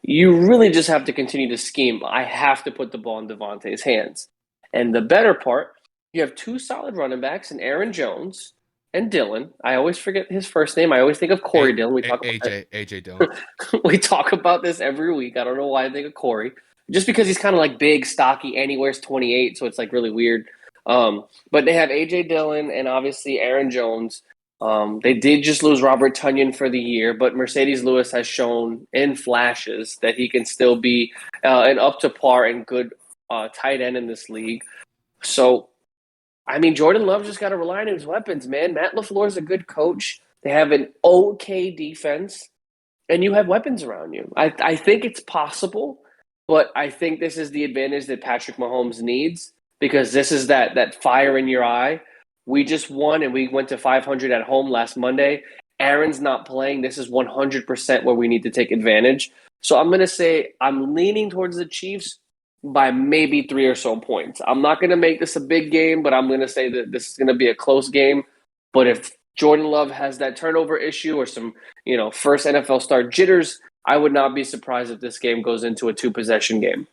Speaker 2: you really just have to continue to scheme. I have to put the ball in Devontae's hands. And the better part, you have two solid running backs in Aaron Jones and Dillon. I always forget his first name. I always think of Corey Dillon. We talk about
Speaker 1: AJ Dillon.
Speaker 2: We talk about this every week. I don't know why I think of Corey. Just because he's kind of like big, stocky, and he wears 28, so it's like really weird. But they have AJ Dillon and obviously Aaron Jones. They did just lose Robert Tonyan for the year, but Mercedes Lewis has shown in flashes that he can still be an up to par and good tight end in this league. So, I mean, Jordan Love just got to rely on his weapons, man. Matt LaFleur is a good coach. They have an okay defense, and you have weapons around you. I think it's possible, but I think this is the advantage that Patrick Mahomes needs, because this is that fire in your eye. We just won, and we went to 500 at home last Monday. Aaron's not playing. This is 100% where we need to take advantage. So I'm going to say I'm leaning towards the Chiefs by maybe 3 or so points. I'm not going to make this a big game, but I'm going to say that this is going to be a close game. But if Jordan Love has that turnover issue or some, first NFL start jitters, I would not be surprised if this game goes into a 2-possession game.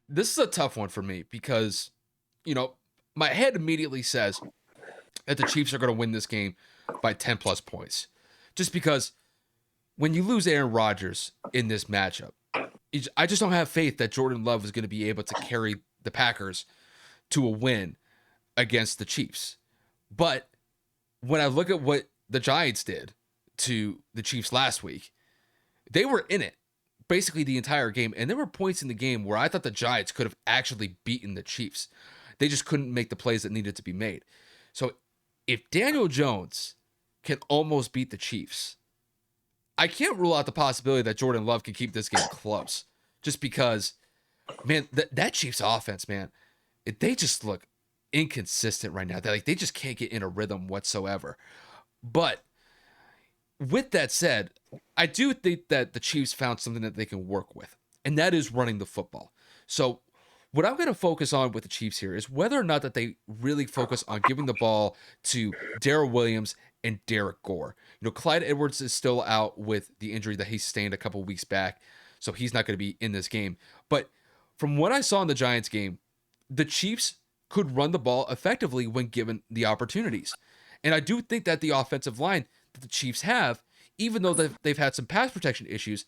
Speaker 1: This is a tough one for me because, my head immediately says that the Chiefs are going to win this game by 10 plus points. Just because when you lose Aaron Rodgers in this matchup, I just don't have faith that Jordan Love is going to be able to carry the Packers to a win against the Chiefs. But when I look at what the Giants did to the Chiefs last week, they were in it basically the entire game. And there were points in the game where I thought the Giants could have actually beaten the Chiefs. They just couldn't make the plays that needed to be made. So if Daniel Jones can almost beat the Chiefs, I can't rule out the possibility that Jordan Love can keep this game close. Just because, man, that Chiefs offense, man, they just look inconsistent right now. They just can't get in a rhythm whatsoever. But with that said, I do think that the Chiefs found something that they can work with, and that is running the football. So what I'm going to focus on with the Chiefs here is whether or not that they really focus on giving the ball to Darrell Williams and Derek Gore. Clyde Edwards is still out with the injury that he sustained a couple weeks back, so he's not going to be in this game. But from what I saw in the Giants game, the Chiefs could run the ball effectively when given the opportunities. And I do think that the offensive line that the Chiefs have, even though they've had some pass protection issues,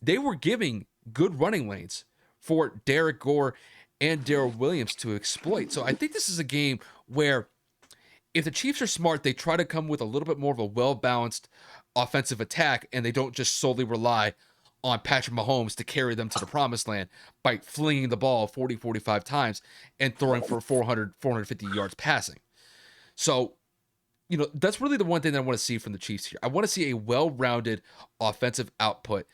Speaker 1: they were giving good running lanes for Derek Gore and Daryl Williams to exploit. So I think this is a game where if the Chiefs are smart, they try to come with a little bit more of a well-balanced offensive attack, and they don't just solely rely on Patrick Mahomes to carry them to the promised land by flinging the ball 40, 45 times and throwing for 400, 450 yards passing. So, that's really the one thing that I want to see from the Chiefs here. I want to see a well-rounded offensive output.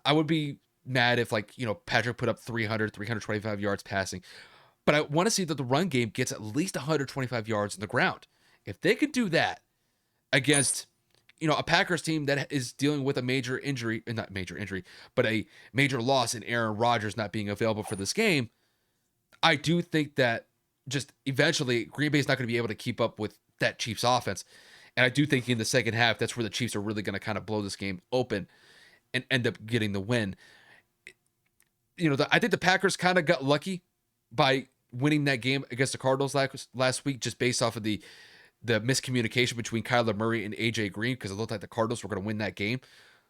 Speaker 1: I would be mad if, Patrick put up 300, 325 yards passing, but I want to see that the run game gets at least 125 yards on the ground. If they could do that against, a Packers team that is dealing with a major injury, not major injury, but a major loss in Aaron Rodgers not being available for this game, I do think that just eventually Green Bay is not going to be able to keep up with that Chiefs offense. And I do think in the second half, that's where the Chiefs are really going to kind of blow this game open and end up getting the win. I think the Packers kind of got lucky by winning that game against the Cardinals last week, just based off of the miscommunication between Kyler Murray and AJ Green, because it looked like the Cardinals were going to win that game,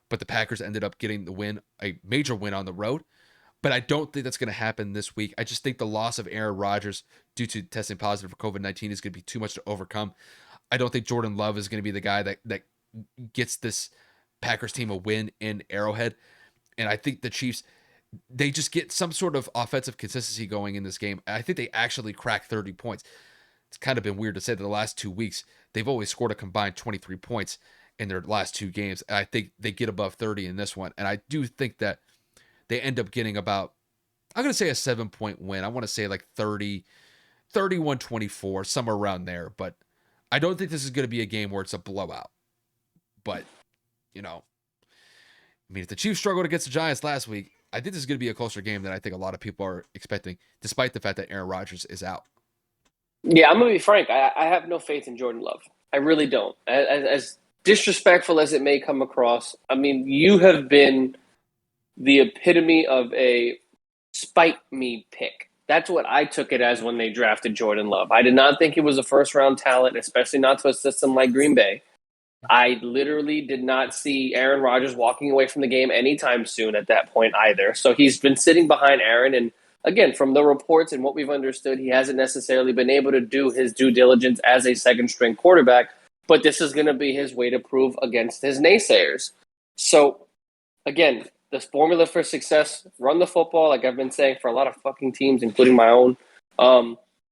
Speaker 1: but the Packers ended up getting the win, a major win on the road. But I don't think that's going to happen this week. I just think the loss of Aaron Rodgers due to testing positive for COVID-19 is going to be too much to overcome. I don't think Jordan Love is going to be the guy that gets this Packers team a win in Arrowhead. And I think the Chiefs, they just get some sort of offensive consistency going in this game. I think they actually crack 30 points. It's kind of been weird to say that the last 2 weeks, they've always scored a combined 23 points in their last 2 games. And I think they get above 30 in this one. And I do think that they end up getting about, I'm going to say a 7-point win. I want to say like 30, 31-24, somewhere around there. But I don't think this is going to be a game where it's a blowout. But, if the Chiefs struggled against the Giants last week, I think this is going to be a closer game than I think a lot of people are expecting, despite the fact that Aaron Rodgers is out.
Speaker 2: Yeah, I'm going to be frank. I have no faith in Jordan Love. I really don't. As disrespectful as it may come across, I mean, you have been the epitome of a spite me pick. That's what I took it as when they drafted Jordan Love. I did not think he was a first-round talent, especially not to a system like Green Bay. I literally did not see Aaron Rodgers walking away from the game anytime soon at that point either. So he's been sitting behind Aaron, and again, from the reports and what we've understood, he hasn't necessarily been able to do his due diligence as a second-string quarterback, but this is going to be his way to prove against his naysayers. So, again, the formula for success, run the football, like I've been saying for a lot of fucking teams, including my own.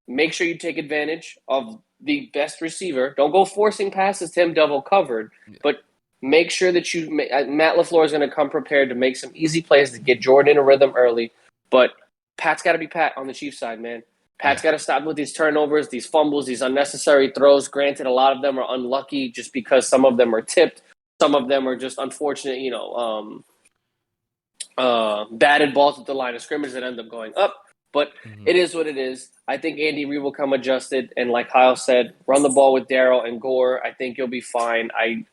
Speaker 2: Make sure you take advantage of the best receiver. Don't go forcing passes to him double covered, but make sure that Matt LaFleur is going to come prepared to make some easy plays to get Jordan in a rhythm early. But Pat's got to be Pat on the Chiefs side, man. Pat's got to stop with these turnovers, these fumbles, these unnecessary throws. Granted, a lot of them are unlucky just because some of them are tipped. Some of them are just unfortunate, batted balls at the line of scrimmage that end up going up. But It is what it is. I think Andy Reid will come adjusted. And like Kyle said, run the ball with Darryl and Gore. I think you'll be fine. I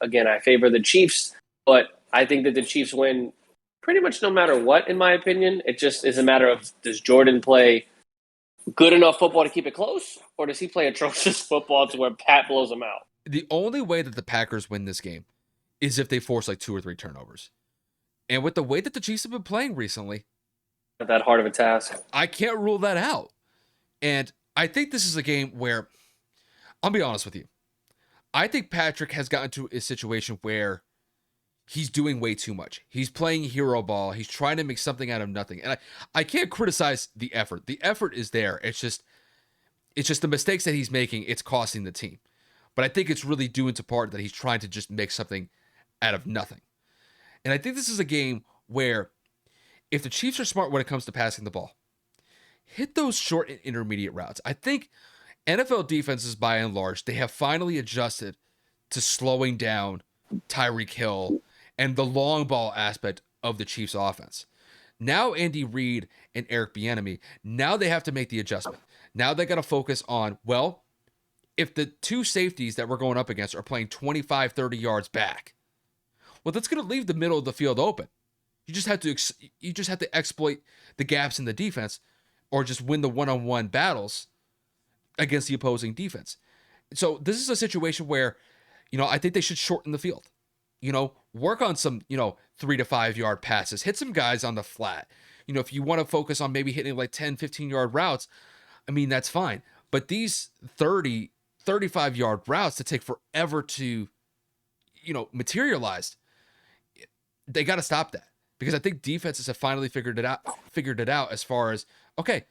Speaker 2: favor the Chiefs, but I think that the Chiefs win pretty much no matter what, in my opinion. It just is a matter of, does Jordan play good enough football to keep it close, or does he play atrocious football to where Pat blows him out?
Speaker 1: The only way that the Packers win this game is if they force like 2 or 3 turnovers. And with the way that the Chiefs have been playing recently,
Speaker 2: not that hard of a task.
Speaker 1: I can't rule that out. And I think this is a game where, I'll be honest with you, I think Patrick has gotten to a situation where he's doing way too much. He's playing hero ball. He's trying to make something out of nothing. And I can't criticize the effort. The effort is there. It's just the mistakes that he's making, it's costing the team. But I think it's really due into part that he's trying to just make something out of nothing. And I think this is a game where if the Chiefs are smart when it comes to passing the ball, hit those short and intermediate routes. I think NFL defenses, by and large, they have finally adjusted to slowing down Tyreek Hill and the long ball aspect of the Chiefs offense. Now Andy Reid and Eric Bieniemy, now they have to make the adjustment. Now they got to focus on, well, if the 2 safeties that we're going up against are playing 25, 30 yards back, well, that's going to leave the middle of the field open. You just have to exploit the gaps in the defense, or just win the one-on-one battles against the opposing defense. So this is a situation where, I think they should shorten the field. work on some, 3 to 5 yard passes, hit some guys on the flat. If you want to focus on maybe hitting like 10, 15 yard routes, I mean, that's fine. But these 30, 35 yard routes that take forever to, materialize, they got to stop that, because I think defenses have finally figured it out as far as, okay,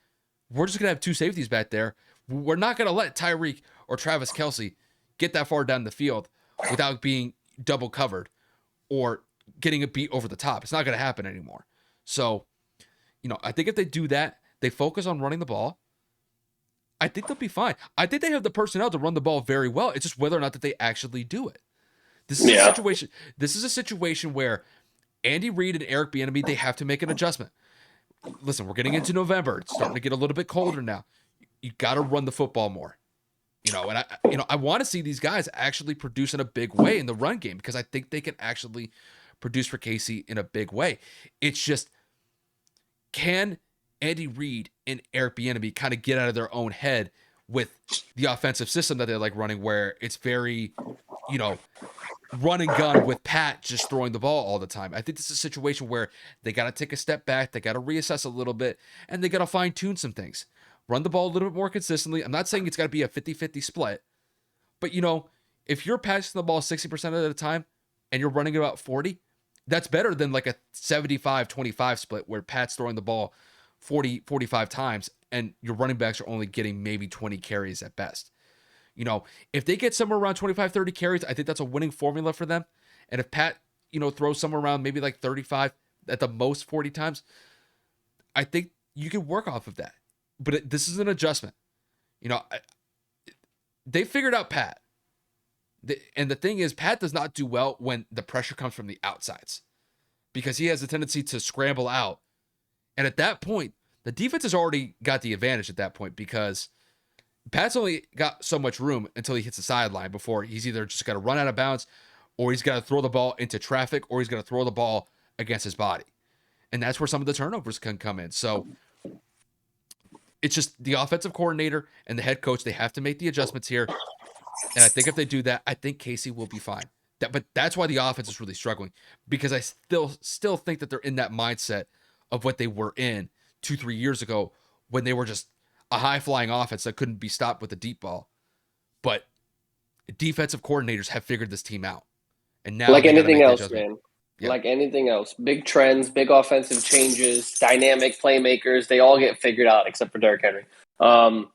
Speaker 1: we're just going to have two safeties back there. We're not going to let Tyreek or Travis Kelce get that far down the field without being double covered or getting a beat over the top. It's not going to happen anymore. So, I think if they do that, they focus on running the ball, I think they'll be fine. I think they have the personnel to run the ball very well. It's just whether or not that they actually do it. This is a situation. This is a situation where Andy Reid and Eric Bieniemy, they have to make an adjustment. Listen, we're getting into November. It's starting to get a little bit colder now. You got to run the football more. And I want to see these guys actually produce in a big way in the run game, because I think they can actually produce for KC in a big way. It's just, can Andy Reid and Eric Bieniemy kind of get out of their own head with the offensive system that they're like running, where it's very, run and gun with Pat just throwing the ball all the time. I think this is a situation where they got to take a step back, they got to reassess a little bit, and they got to fine tune some things. Run the ball a little bit more consistently. I'm not saying it's got to be a 50-50 split, but if you're passing the ball 60% of the time and you're running about 40, that's better than like a 75-25 split where Pat's throwing the ball 40, 45 times and your running backs are only getting maybe 20 carries at best. If they get somewhere around 25, 30 carries, I think that's a winning formula for them. And if Pat, throws somewhere around maybe like 35, at the most 40 times, I think you can work off of that. But this is an adjustment. They figured out Pat. And the thing is, Pat does not do well when the pressure comes from the outsides, because he has a tendency to scramble out. And at that point, the defense has already got the advantage at that point, because Pat's only got so much room until he hits the sideline before he's either just got to run out of bounds, or he's got to throw the ball into traffic, or he's got to throw the ball against his body. And that's where some of the turnovers can come in. So it's just the offensive coordinator and the head coach, they have to make the adjustments here. And I think if they do that, I think KC will be fine. But that's why the offense is really struggling, because I still think that they're in that mindset of what they were in 2-3 years ago, when they were just a high-flying offense that couldn't be stopped with a deep ball. But defensive coordinators have figured this team out. And now,
Speaker 2: like anything else, man.
Speaker 1: Yep.
Speaker 2: Like anything else. Big trends, big offensive changes, dynamic playmakers, they all get figured out except for Derrick Henry. But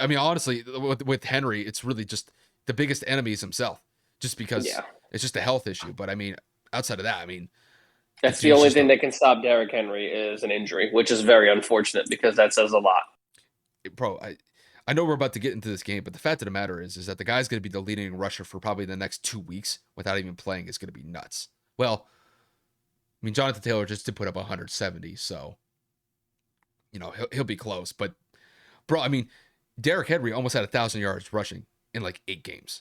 Speaker 1: I mean, honestly, with Henry, it's really just the biggest enemy is himself, just because it's just a health issue. But I mean, outside of that, I mean,
Speaker 2: that's the only thing that can stop Derrick Henry is an injury, which is very unfortunate, because that says a lot.
Speaker 1: Bro, I know we're about to get into this game, but the fact of the matter is that the guy's going to be the leading rusher for probably the next 2 weeks without even playing is going to be nuts. Well, I mean, Jonathan Taylor just did put up 170, so he'll be close. But bro, I mean, Derrick Henry almost had 1,000 yards rushing in like 8 games.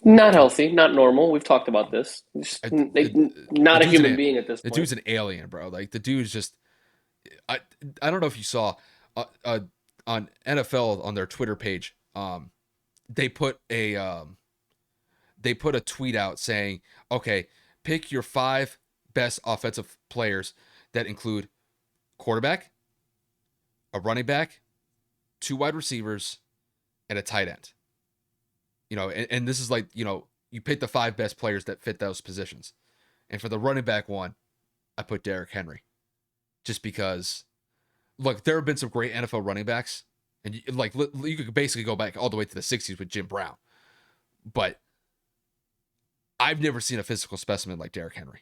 Speaker 2: Not healthy, not normal. We've talked about this. Not a human being at this point.
Speaker 1: The dude's an alien, bro. Like, the dude's just, I don't know if you saw on NFL on their Twitter page, they put a tweet out saying, okay, pick your 5 best offensive players that include quarterback, a running back, 2 wide receivers, and a tight end. And this is like, you pick the 5 best players that fit those positions. And for the running back one, I put Derrick Henry. Just because, look, there have been some great NFL running backs. And you could basically go back all the way to the 60s with Jim Brown. But I've never seen a physical specimen like Derrick Henry.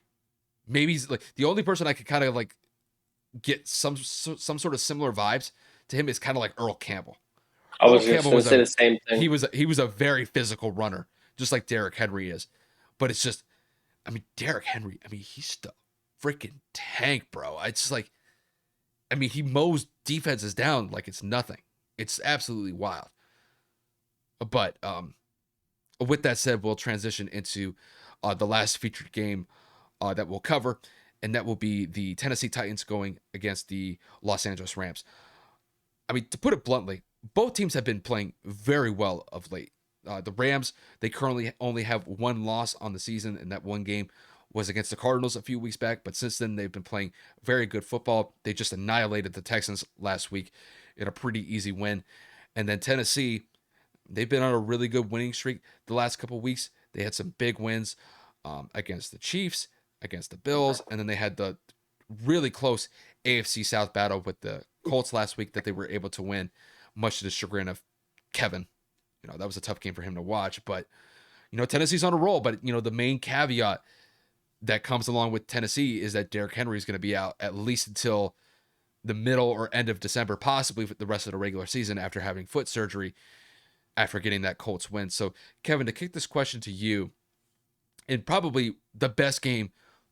Speaker 1: Maybe he's like the only person I could kind of like get some sort of similar vibes to him is kind of like Earl Campbell.
Speaker 2: I was going to say the same thing.
Speaker 1: He was a very physical runner, just like Derrick Henry is. But it's just, I mean, Derrick Henry, I mean, he's the freaking tank, bro. It's just like, I mean, he mows defenses down like it's nothing. It's absolutely wild. But with that said, we'll transition into the last featured game that we'll cover, and that will be the Tennessee Titans going against the Los Angeles Rams. I mean, to put it bluntly, both teams have been playing very well of late. The Rams, they currently only have one loss on the season, and that one game was against the Cardinals a few weeks back. But since then, they've been playing very good football. They just annihilated the Texans last week in a pretty easy win. And then Tennessee, they've been on a really good winning streak the last couple of weeks. They had some big wins against the Chiefs, against the Bills, and then they had the really close AFC South battle with the Colts last week that they were able to win, much to the chagrin of Kevin. That was a tough game for him to watch, but Tennessee's on a roll. But the main caveat that comes along with Tennessee is that Derrick Henry is going to be out at least until the middle or end of December, possibly for the rest of the regular season after having foot surgery after getting that Colts win. So, Kevin, to kick this question to you, in probably the best game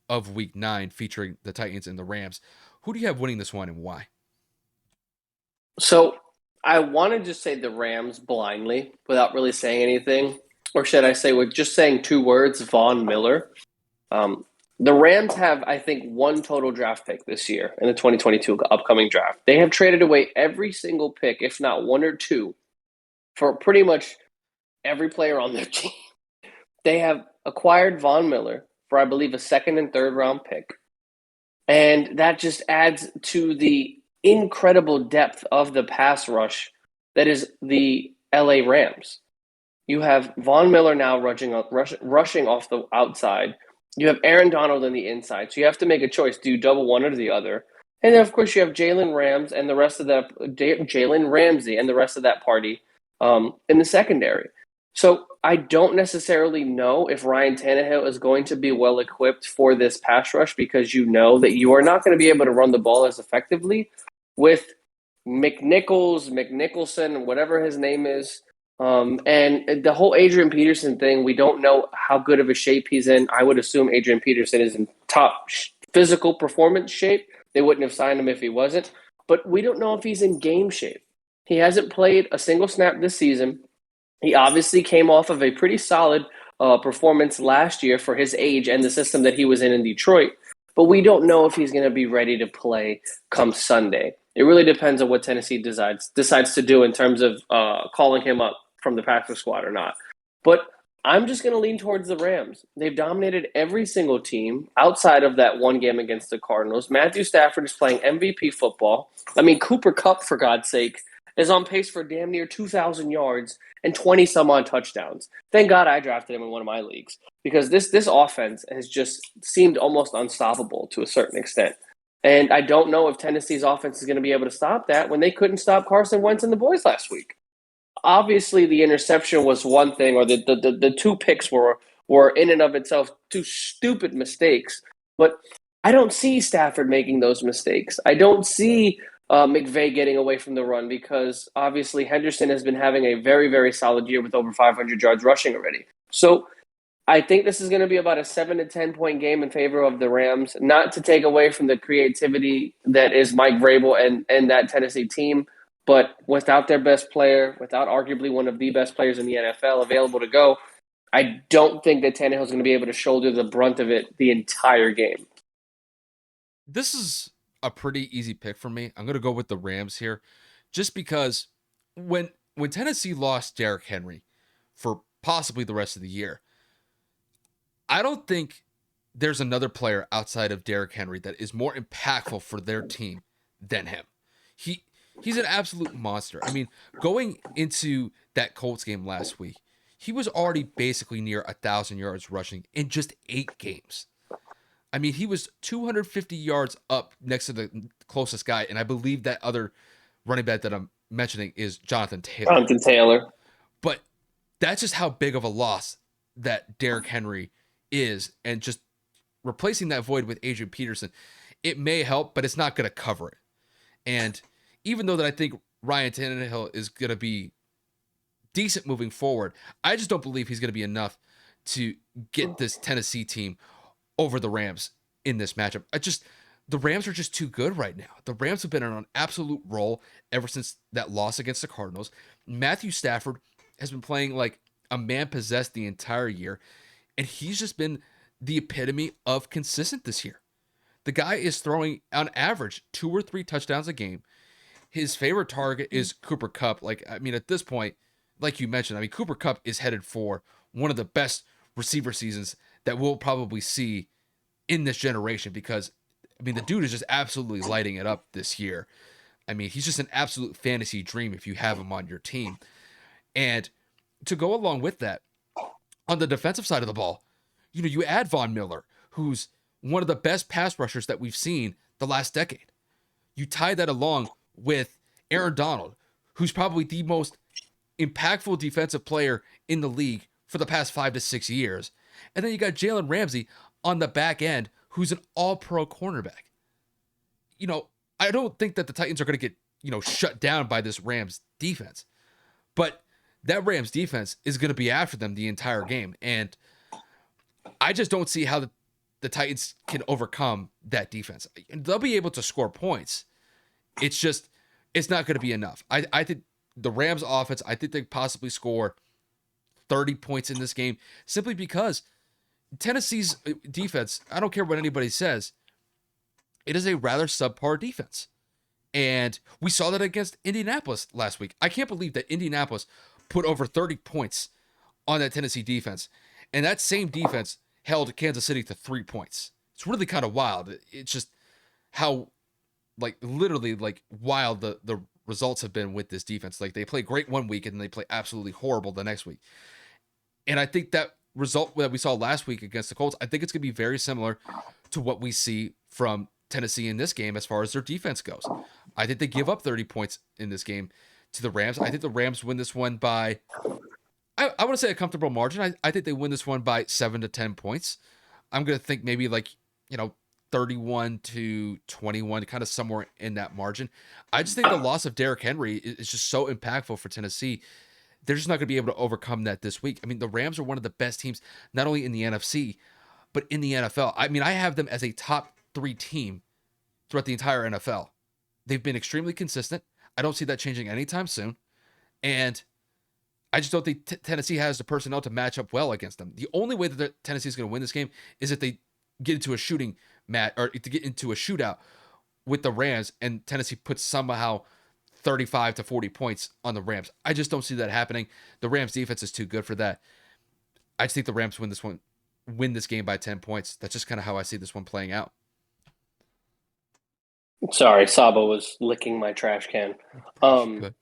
Speaker 1: of Week 9 featuring the Titans and the Rams, who do you have winning this one and why?
Speaker 2: So I want to just say the Rams blindly without really saying anything. Or should I say with just saying two words, Von Miller. The Rams have, I think, one total draft pick this year in the 2022 upcoming draft. They have traded away every single pick, if not one or two, for pretty much every player on their team. They have acquired Von Miller for, I believe, a second and third round pick. And that just adds to the incredible depth of the pass rush that is the LA Rams. You have Von Miller now rushing off the outside. You have Aaron Donald on the inside. So you have to make a choice. Do you double one or the other? And then, of course, you have Jalen Ramsey and the rest of that party in the secondary. So I don't necessarily know if Ryan Tannehill is going to be well equipped for this pass rush, because you know that you are not going to be able to run the ball as effectively with McNicholson, whatever his name is. And the whole Adrian Peterson thing, we don't know how good of a shape he's in. I would assume Adrian Peterson is in top physical performance shape. They wouldn't have signed him if he wasn't. But we don't know if he's in game shape. He hasn't played a single snap this season. He obviously came off of a pretty solid performance last year for his age and the system that he was in Detroit. But we don't know if he's going to be ready to play come Sunday. It really depends on what Tennessee decides to do in terms of calling him up from the practice squad or not. But I'm just going to lean towards the Rams. They've dominated every single team outside of that one game against the Cardinals. Matthew Stafford is playing MVP football. I mean, Cooper Kupp, for God's sake, is on pace for damn near 2,000 yards and 20-some-odd touchdowns. Thank God I drafted him in one of my leagues, because this offense has just seemed almost unstoppable to a certain extent. And I don't know if Tennessee's offense is going to be able to stop that when they couldn't stop Carson Wentz and the boys last week. Obviously, the interception was one thing, or the two picks were in and of itself two stupid mistakes. But I don't see Stafford making those mistakes. I don't see McVay getting away from the run, because obviously Henderson has been having a very, very solid year with over 500 yards rushing already. So I think this is going to be about a 7 to 10 point game in favor of the Rams, not to take away from the creativity that is Mike Vrabel and that Tennessee team. But without their best player, without arguably one of the best players in the NFL available to go, I don't think that Tannehill is going to be able to shoulder the brunt of it the entire game.
Speaker 1: This is a pretty easy pick for me. I'm going to go with the Rams here, just because when Tennessee lost Derrick Henry for possibly the rest of the year, I don't think there's another player outside of Derrick Henry that is more impactful for their team than him. He's an absolute monster. I mean, going into that Colts game last week, he was already basically near 1,000 yards rushing in just 8 games. I mean, he was 250 yards up next to the closest guy, and I believe that other running back that I'm mentioning is Jonathan Taylor. But that's just how big of a loss that Derrick Henry is, and just replacing that void with Adrian Peterson, it may help, but it's not going to cover it. And even though that I think Ryan Tannehill is going to be decent moving forward, I just don't believe he's going to be enough to get this Tennessee team over the Rams in this matchup. The Rams are just too good right now. The Rams have been on an absolute roll ever since that loss against the Cardinals. Matthew Stafford has been playing like a man possessed the entire year, and he's just been the epitome of consistent this year. The guy is throwing on average 2 or 3 touchdowns a game. His favorite target is Cooper Kupp. At this point, like you mentioned, I mean, Cooper Kupp is headed for one of the best receiver seasons that we'll probably see in this generation because, I mean, the dude is just absolutely lighting it up this year. I mean, he's just an absolute fantasy dream if you have him on your team. And to go along with that, on the defensive side of the ball, you add Von Miller, who's one of the best pass rushers that we've seen the last decade. You tie that along with Aaron Donald, who's probably the most impactful defensive player in the league for the past 5 to 6 years. And then you got Jalen Ramsey on the back end, who's an all-pro cornerback. I don't think that the Titans are going to get, shut down by this Rams defense. But that Rams defense is going to be after them the entire game. And I just don't see how the Titans can overcome that defense. They'll be able to score points. It's not going to be enough. I think the Rams offense, I think they possibly score 30 points in this game simply because Tennessee's defense, I don't care what anybody says, it is a rather subpar defense. And we saw that against Indianapolis last week. I can't believe that Indianapolis put over 30 points on that Tennessee defense. And that same defense held Kansas City to 3 points. It's really kind of wild. It's just how, literally, wild the results have been with this defense. They play great one week and then they play absolutely horrible the next week. And I think that result that we saw last week against the Colts, I think it's going to be very similar to what we see from Tennessee in this game as far as their defense goes. I think they give up 30 points in this game to the Rams. I think the Rams win this one by, I want to say a comfortable margin. I think they win this one by 7 to 10 points. I'm going to think maybe 31 to 21, kind of somewhere in that margin. I just think the loss of Derrick Henry is just so impactful for Tennessee. They're just not going to be able to overcome that this week. I mean, the Rams are one of the best teams, not only in the NFC, but in the NFL. I mean, I have them as a top 3 team throughout the entire NFL. They've been extremely consistent. I don't see that changing anytime soon. And I just don't think Tennessee has the personnel to match up well against them. The only way that Tennessee is going to win this game is if they get into a shooting match or to get into a shootout with the Rams and Tennessee puts somehow 35 to 40 points on the Rams. I just don't see that happening. The Rams defense is too good for that. I just think the Rams win this game by 10 points. That's just kind of how I see this one playing out.
Speaker 2: Sorry, Saba was licking my trash can. I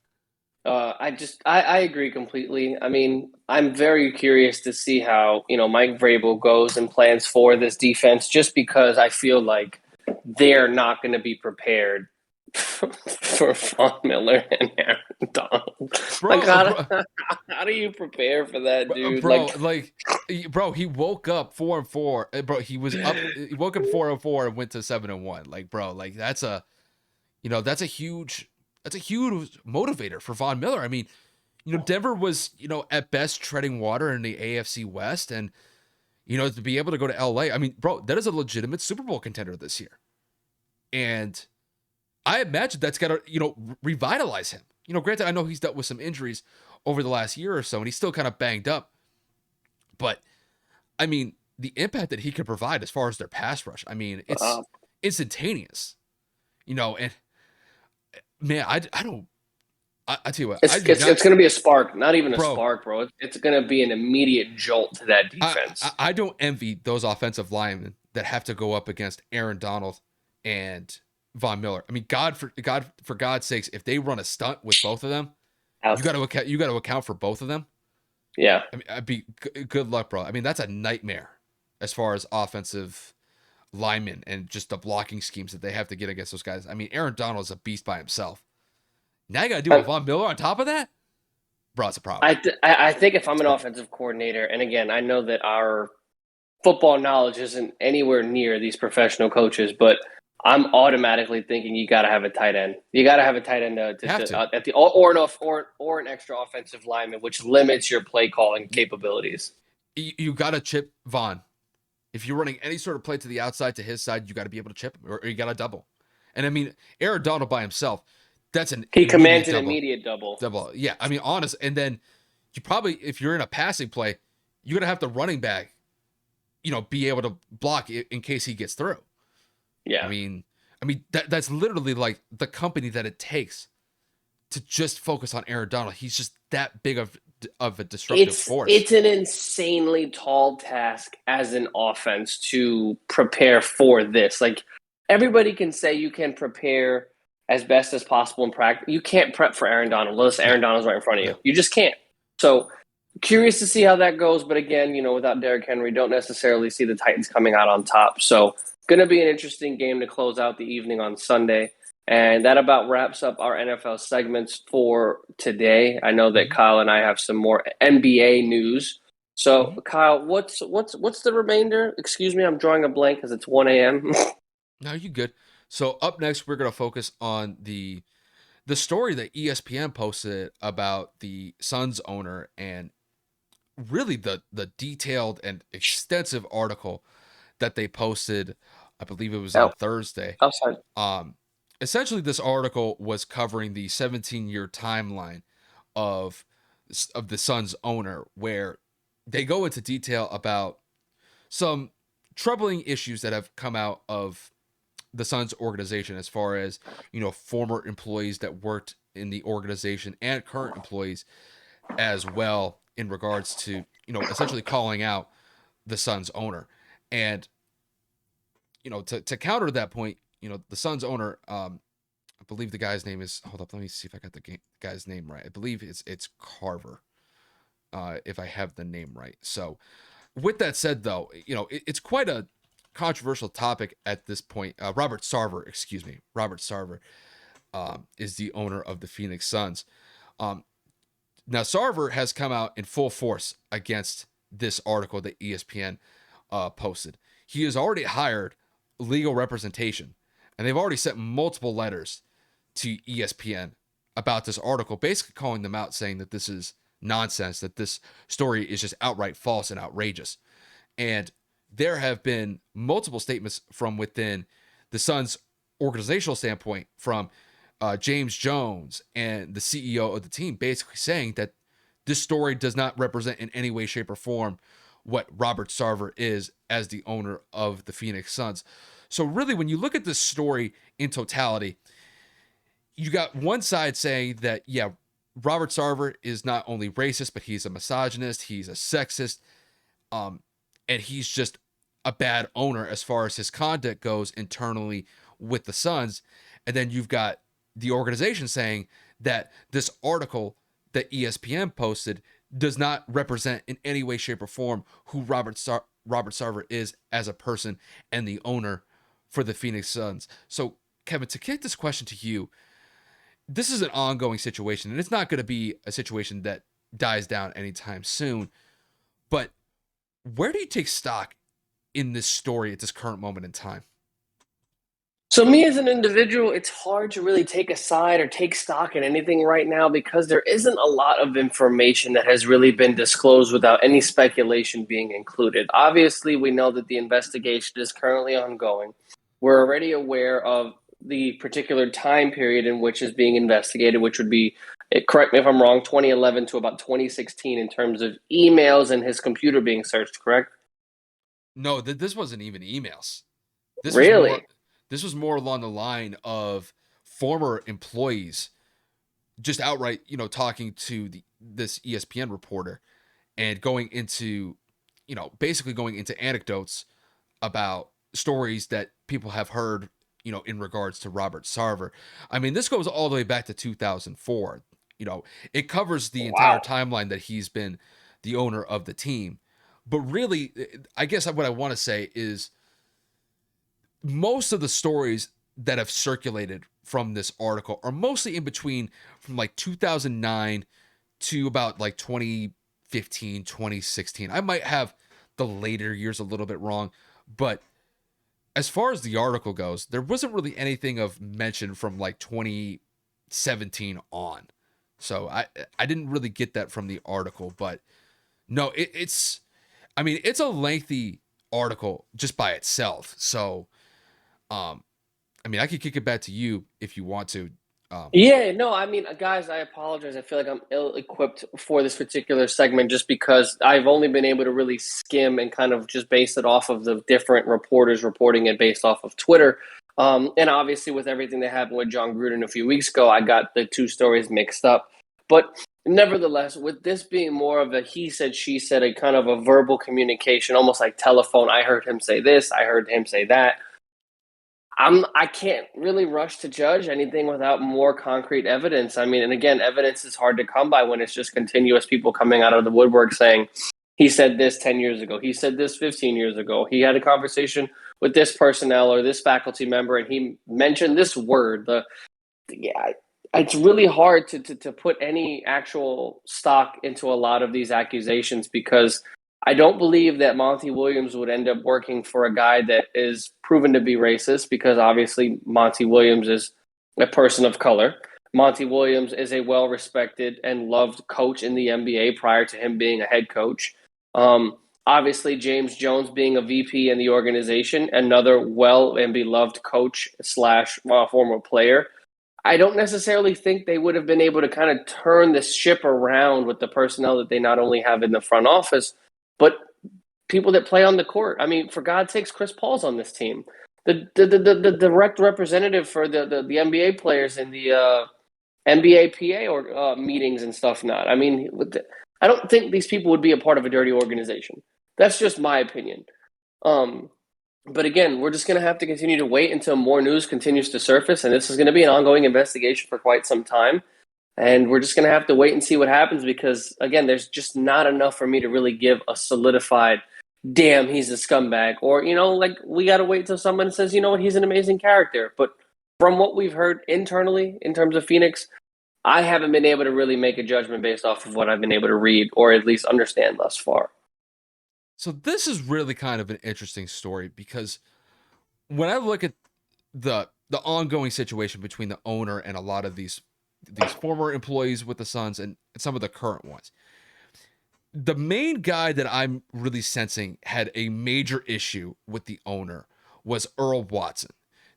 Speaker 2: agree completely. I mean, I'm very curious to see how, Mike Vrabel goes and plans for this defense just because I feel like they're not going to be prepared for Von Miller and Aaron Donald. How do you prepare for that, dude?
Speaker 1: Bro, he woke up 4-4. Bro, he woke up 4-4 and went to 7-1. That's a huge motivator for Von Miller. I mean, Denver was, at best treading water in the AFC West, and to be able to go to LA. I mean, bro, that is a legitimate Super Bowl contender this year. And I imagine that's got to, revitalize him. Granted, I know he's dealt with some injuries over the last year or so, and he's still kind of banged up. But, I mean, the impact that he could provide as far as their pass rush, I mean, it's instantaneous. And, man, I tell you what.
Speaker 2: It's going to be a spark, not even a spark, bro. It's going to be an immediate jolt to that defense.
Speaker 1: I don't envy those offensive linemen that have to go up against Aaron Donald and Von Miller. I mean, for God's sakes, if they run a stunt with both of them, you got to account for both of them.
Speaker 2: Yeah.
Speaker 1: I mean, I'd be good luck, bro. I mean, that's a nightmare as far as offensive linemen and just the blocking schemes that they have to get against those guys. I mean, Aaron Donald is a beast by himself. Now you got to do with Von Miller on top of that, bro. It's a problem.
Speaker 2: I think if I'm an offensive coordinator, and again, I know that our football knowledge isn't anywhere near these professional coaches, but I'm automatically thinking you got to have a tight end. You got to have a tight end at the or an extra offensive lineman, which limits your play calling capabilities.
Speaker 1: You got to chip Von. If you're running any sort of play to the outside to his side, you got to be able to chip him, or you got to double. And I mean, Aaron Donald by himself,
Speaker 2: he commands an immediate double.
Speaker 1: Yeah, I mean, honest. And then you probably, if you're in a passing play, you're gonna have the running back, be able to block it in case he gets through.
Speaker 2: Yeah.
Speaker 1: I mean that's literally the company that it takes to just focus on Aaron Donald. He's just that big of of a disruptive
Speaker 2: It's
Speaker 1: force.
Speaker 2: it's an insanely tall task as an offense to prepare for this. Like everybody can say you can prepare as best as possible in practice. You can't prep for Aaron Donald unless
Speaker 1: No,
Speaker 2: Aaron Donald's right in front of you.
Speaker 1: no.
Speaker 2: You just can't. So curious to see how that goes. But again, without Derrick Henry, don't necessarily see the Titans coming out on top. So going to be an interesting game to close out the evening on Sunday. And that about wraps up our NFL segments for today. I know that
Speaker 1: Hmm.
Speaker 2: Kyle and I have some more NBA news. So,
Speaker 1: Hmm.
Speaker 2: Kyle, what's the remainder? Excuse me, I'm drawing a blank because it's 1 a.m.
Speaker 1: No, you good. So up next, we're gonna focus on the story that ESPN posted about the Suns owner and really the detailed and extensive article that they posted. I believe it was on
Speaker 2: Oh,
Speaker 1: Thursday.
Speaker 2: outside.
Speaker 1: Um, Essentially, this article was covering the 17-year timeline of of the Suns owner, where they go into detail about some troubling issues that have come out of the Suns organization, as far as former employees that worked in the organization and current employees as well, in regards to essentially calling out the Suns owner. And to counter that point, the Suns owner, I believe the guy's name is, hold up, let me see if I got the guy's name right. I believe it's Carver, if I have the name right. So with that said, though, it's quite a controversial topic at this point. Robert Sarver, excuse me, Robert Sarver, is the owner of the Phoenix Suns. Um, Now Sarver has come out in full force against this article that ESPN posted. He has already hired legal representation, and they've already sent multiple letters to ESPN about this article, basically calling them out, saying that this is nonsense, that this story is just outright false and outrageous. And there have been multiple statements from within the Suns' organizational standpoint, from James Jones and the CEO of the team, basically saying that this story does not represent in any way, shape, or form what Robert Sarver is as the owner of the Phoenix Suns. So, really, when you look at this story in totality, you got one side saying that, yeah, Robert Sarver is not only racist, but he's a misogynist, he's a sexist, um, and he's just a bad owner as far as his conduct goes internally with the Suns. And then you've got the organization saying that this article that ESPN posted does not represent in any way, shape, or form who Robert Sarver is as a person and the owner for the Phoenix Suns. So, Kevin, to kick this question to you, this is an ongoing situation, and it's not going to be a situation that dies down anytime soon. But where do you take stock in this story at this current moment in time?
Speaker 2: So, me as an individual, it's hard to really take a side or take stock in anything right now because there isn't a lot of information that has really been disclosed without any speculation being included. Obviously, we know that the investigation is currently ongoing. We're already aware of the particular time period in which is being investigated, which would be, correct me if I'm wrong, 2011 to about 2016 in terms of emails and his computer being searched, correct?
Speaker 1: No, this wasn't even emails. This was more
Speaker 2: Really?
Speaker 1: this was more along the line of former employees just outright, talking to this ESPN reporter and going into, basically going into anecdotes about stories that people have heard, in regards to Robert Sarver. I mean, this goes all the way back to 2004. It covers the entire
Speaker 2: Wow.
Speaker 1: timeline that he's been the owner of the team. But really, I guess what I want to say is most of the stories that have circulated from this article are mostly in between from like 2009 to about like 2015, 2016. I might have the later years a little bit wrong, but as far as the article goes, there wasn't really anything of mention from like 2017 on. So I didn't really get that from the article, but no, it's I mean, it's a lengthy article just by itself. So um I mean, I could kick it back to you if you want to. Um
Speaker 2: Yeah, no, I mean, guys, I apologize. I feel like I'm ill-equipped for this particular segment just because I've only been able to really skim and kind of just base it off of the different reporters reporting it based off of Twitter. And obviously, with everything that happened with John Gruden a few weeks ago, I got the two stories mixed up. But Nevertheless, with this being more of a he said, she said, a kind of a verbal communication, almost like telephone. I heard him say this, I heard him say that. I can't really rush to judge anything without more concrete evidence. I mean, and again, evidence is hard to come by when it's just continuous people coming out of the woodwork saying, he said this 10 years ago, he said this 15 years ago, he had a conversation with this personnel or this faculty member, and he mentioned this word. Yeah, it's really hard to put any actual stock into a lot of these accusations because I don't believe that Monty Williams would end up working for a guy that is proven to be racist because obviously Monty Williams is a person of color. Monty Williams is a well respected and loved coach in the NBA prior to him being a head coach. Obviously, James Jones being a VP in the organization, another well and beloved coach slash former player. I don't necessarily think they would have been able to kind of turn this ship around with the personnel that they not only have in the front office, but people that play on the court. I mean, for God's sakes, Chris Paul's on this team. The direct representative for the NBA players in the NBA PA or meetings and stuff. Not. I mean, I don't think these people would be a part of a dirty organization. That's just my opinion. Um, but again, we're just going to have to continue to wait until more news continues to surface, and this is going to be an ongoing investigation for quite some time. And we're just going to have to wait and see what happens because, again, there's just not enough for me to really give a solidified, damn, he's a scumbag. Or, like we got to wait till someone says, you know what, he's an amazing character. But from what we've heard internally in terms of Phoenix, I haven't been able to really make a judgment based off of what I've been able to read or at least understand thus far.
Speaker 1: So this is really kind of an interesting story because when I look at the ongoing situation between the owner and a lot of these former employees with the Suns and some of the current ones, the main guy that I'm really sensing had a major issue with the owner was Earl Watson.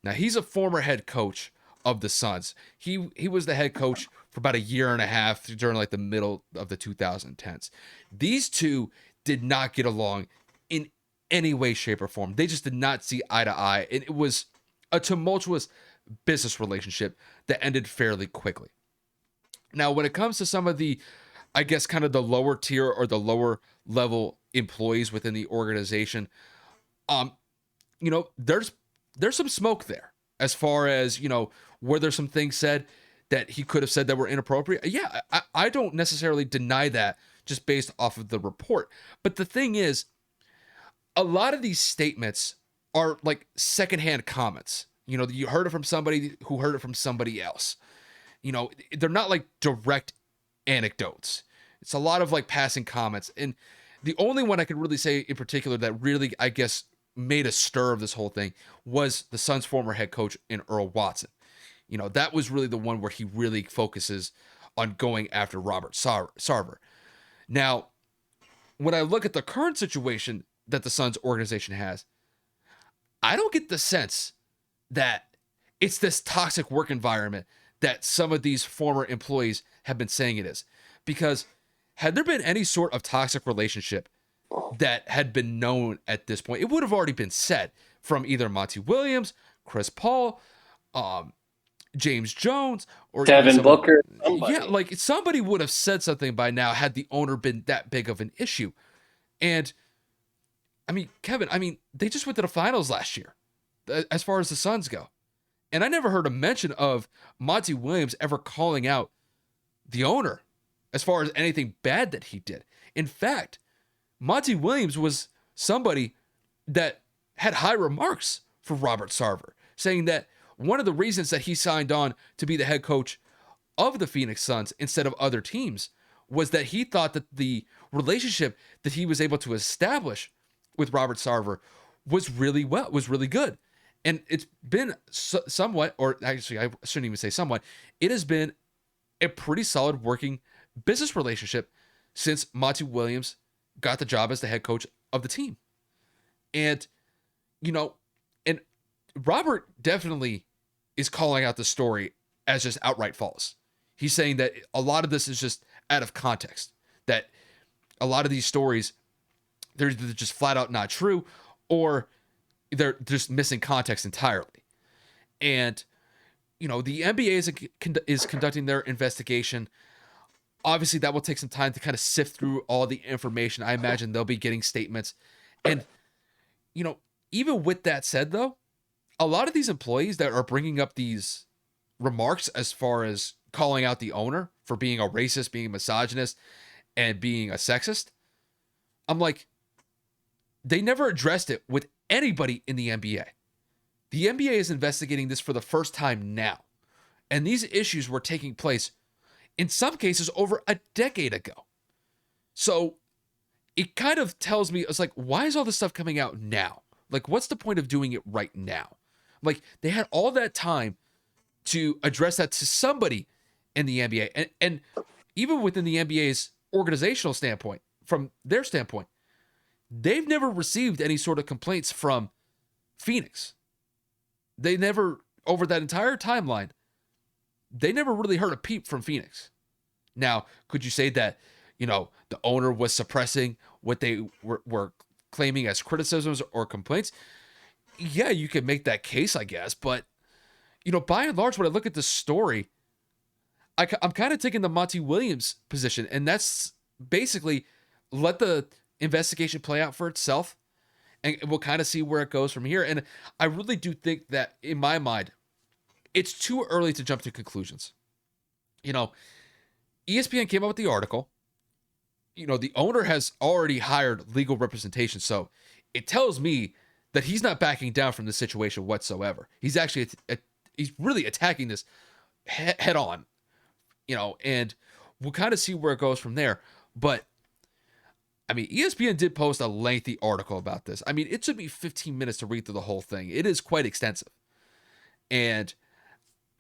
Speaker 1: Now he's a former head coach of the Suns. He was the head coach for about a year and a half during like the middle of the 2010s. These two did not get along in any way, shape, or form. They just did not see eye to eye, and it was a tumultuous business relationship that ended fairly quickly. Now, when it comes to some of the, I guess, kind of the lower tier or the lower level employees within the organization, um, there's some smoke there as far as, were there some things said that he could have said that were inappropriate? Yeah, I don't necessarily deny that just based off of the report. But the thing is, a lot of these statements are like secondhand comments. You heard it from somebody who heard it from somebody else. They're not like direct anecdotes. It's a lot of like passing comments. And the only one I could really say in particular that really, I guess, made a stir of this whole thing was the Suns' former head coach in Earl Watson. That was really the one where he really focuses on going after Robert Sarver. Now, when I look at the current situation that the Suns organization has, I don't get the sense that it's this toxic work environment that some of these former employees have been saying it is. Because had there been any sort of toxic relationship that had been known at this point, it would have already been said from either Monty Williams, Chris Paul, James Jones, or
Speaker 2: Devin Booker. Somebody.
Speaker 1: Yeah, like somebody would have said something by now had the owner been that big of an issue. And I mean, Kevin, they just went to the finals last year as far as the Suns go. And I never heard a mention of Monty Williams ever calling out the owner as far as anything bad that he did. In fact, Monty Williams was somebody that had high remarks for Robert Sarver, saying that one of the reasons that he signed on to be the head coach of the Phoenix Suns instead of other teams was that he thought that the relationship that he was able to establish with Robert Sarver was really good. And it's been somewhat, or actually I shouldn't even say somewhat, it has been a pretty solid working business relationship since Monty Williams got the job as the head coach of the team. And, and Robert definitely is calling out the story as just outright false. He's saying that a lot of this is just out of context, that a lot of these stories, they're just flat out not true, or they're just missing context entirely. And, the NBA is conducting their investigation. Obviously, that will take some time to kind of sift through all the information. I imagine they'll be getting statements. And, you know, even with that said, though, a lot of these employees that are bringing up these remarks as far as calling out the owner for being a racist, being a misogynist, and being a sexist, I'm like, they never addressed it with anybody in the NBA. The NBA is investigating this for the first time now. And these issues were taking place, in some cases, over a decade ago. So it kind of tells me, it's like, why is all this stuff coming out now? Like, what's the point of doing it right now? Like, they had all that time to address that to somebody in the NBA. And even within the NBA's organizational standpoint, from their standpoint, they've never received any sort of complaints from Phoenix. They never, over that entire timeline, they never really heard a peep from Phoenix. Now, could you say that, the owner was suppressing what they were claiming as criticisms or complaints? Yeah, you could make that case, I guess. But, by and large, when I look at this story, I'm kind of taking the Monty Williams position. And that's basically let the investigation play out for itself. And we'll kind of see where it goes from here. And I really do think that, in my mind, it's too early to jump to conclusions. ESPN came out with the article. The owner has already hired legal representation. So it tells me that he's not backing down from this situation whatsoever. He's actually, he's really attacking this head on, and we'll kind of see where it goes from there. But I mean, ESPN did post a lengthy article about this. I mean, it took me 15 minutes to read through the whole thing. It is quite extensive. And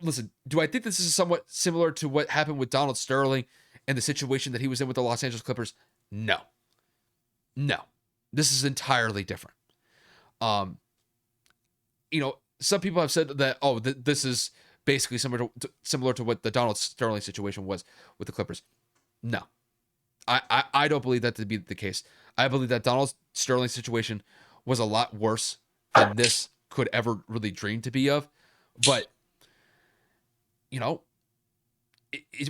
Speaker 1: listen, do I think this is somewhat similar to what happened with Donald Sterling and the situation that he was in with the Los Angeles Clippers? No. This is entirely different. Some people have said that, this is basically similar to what the Donald Sterling situation was with the Clippers. No. I don't believe that to be the case. I believe that Donald Sterling's situation was a lot worse than this could ever really dream to be of. But,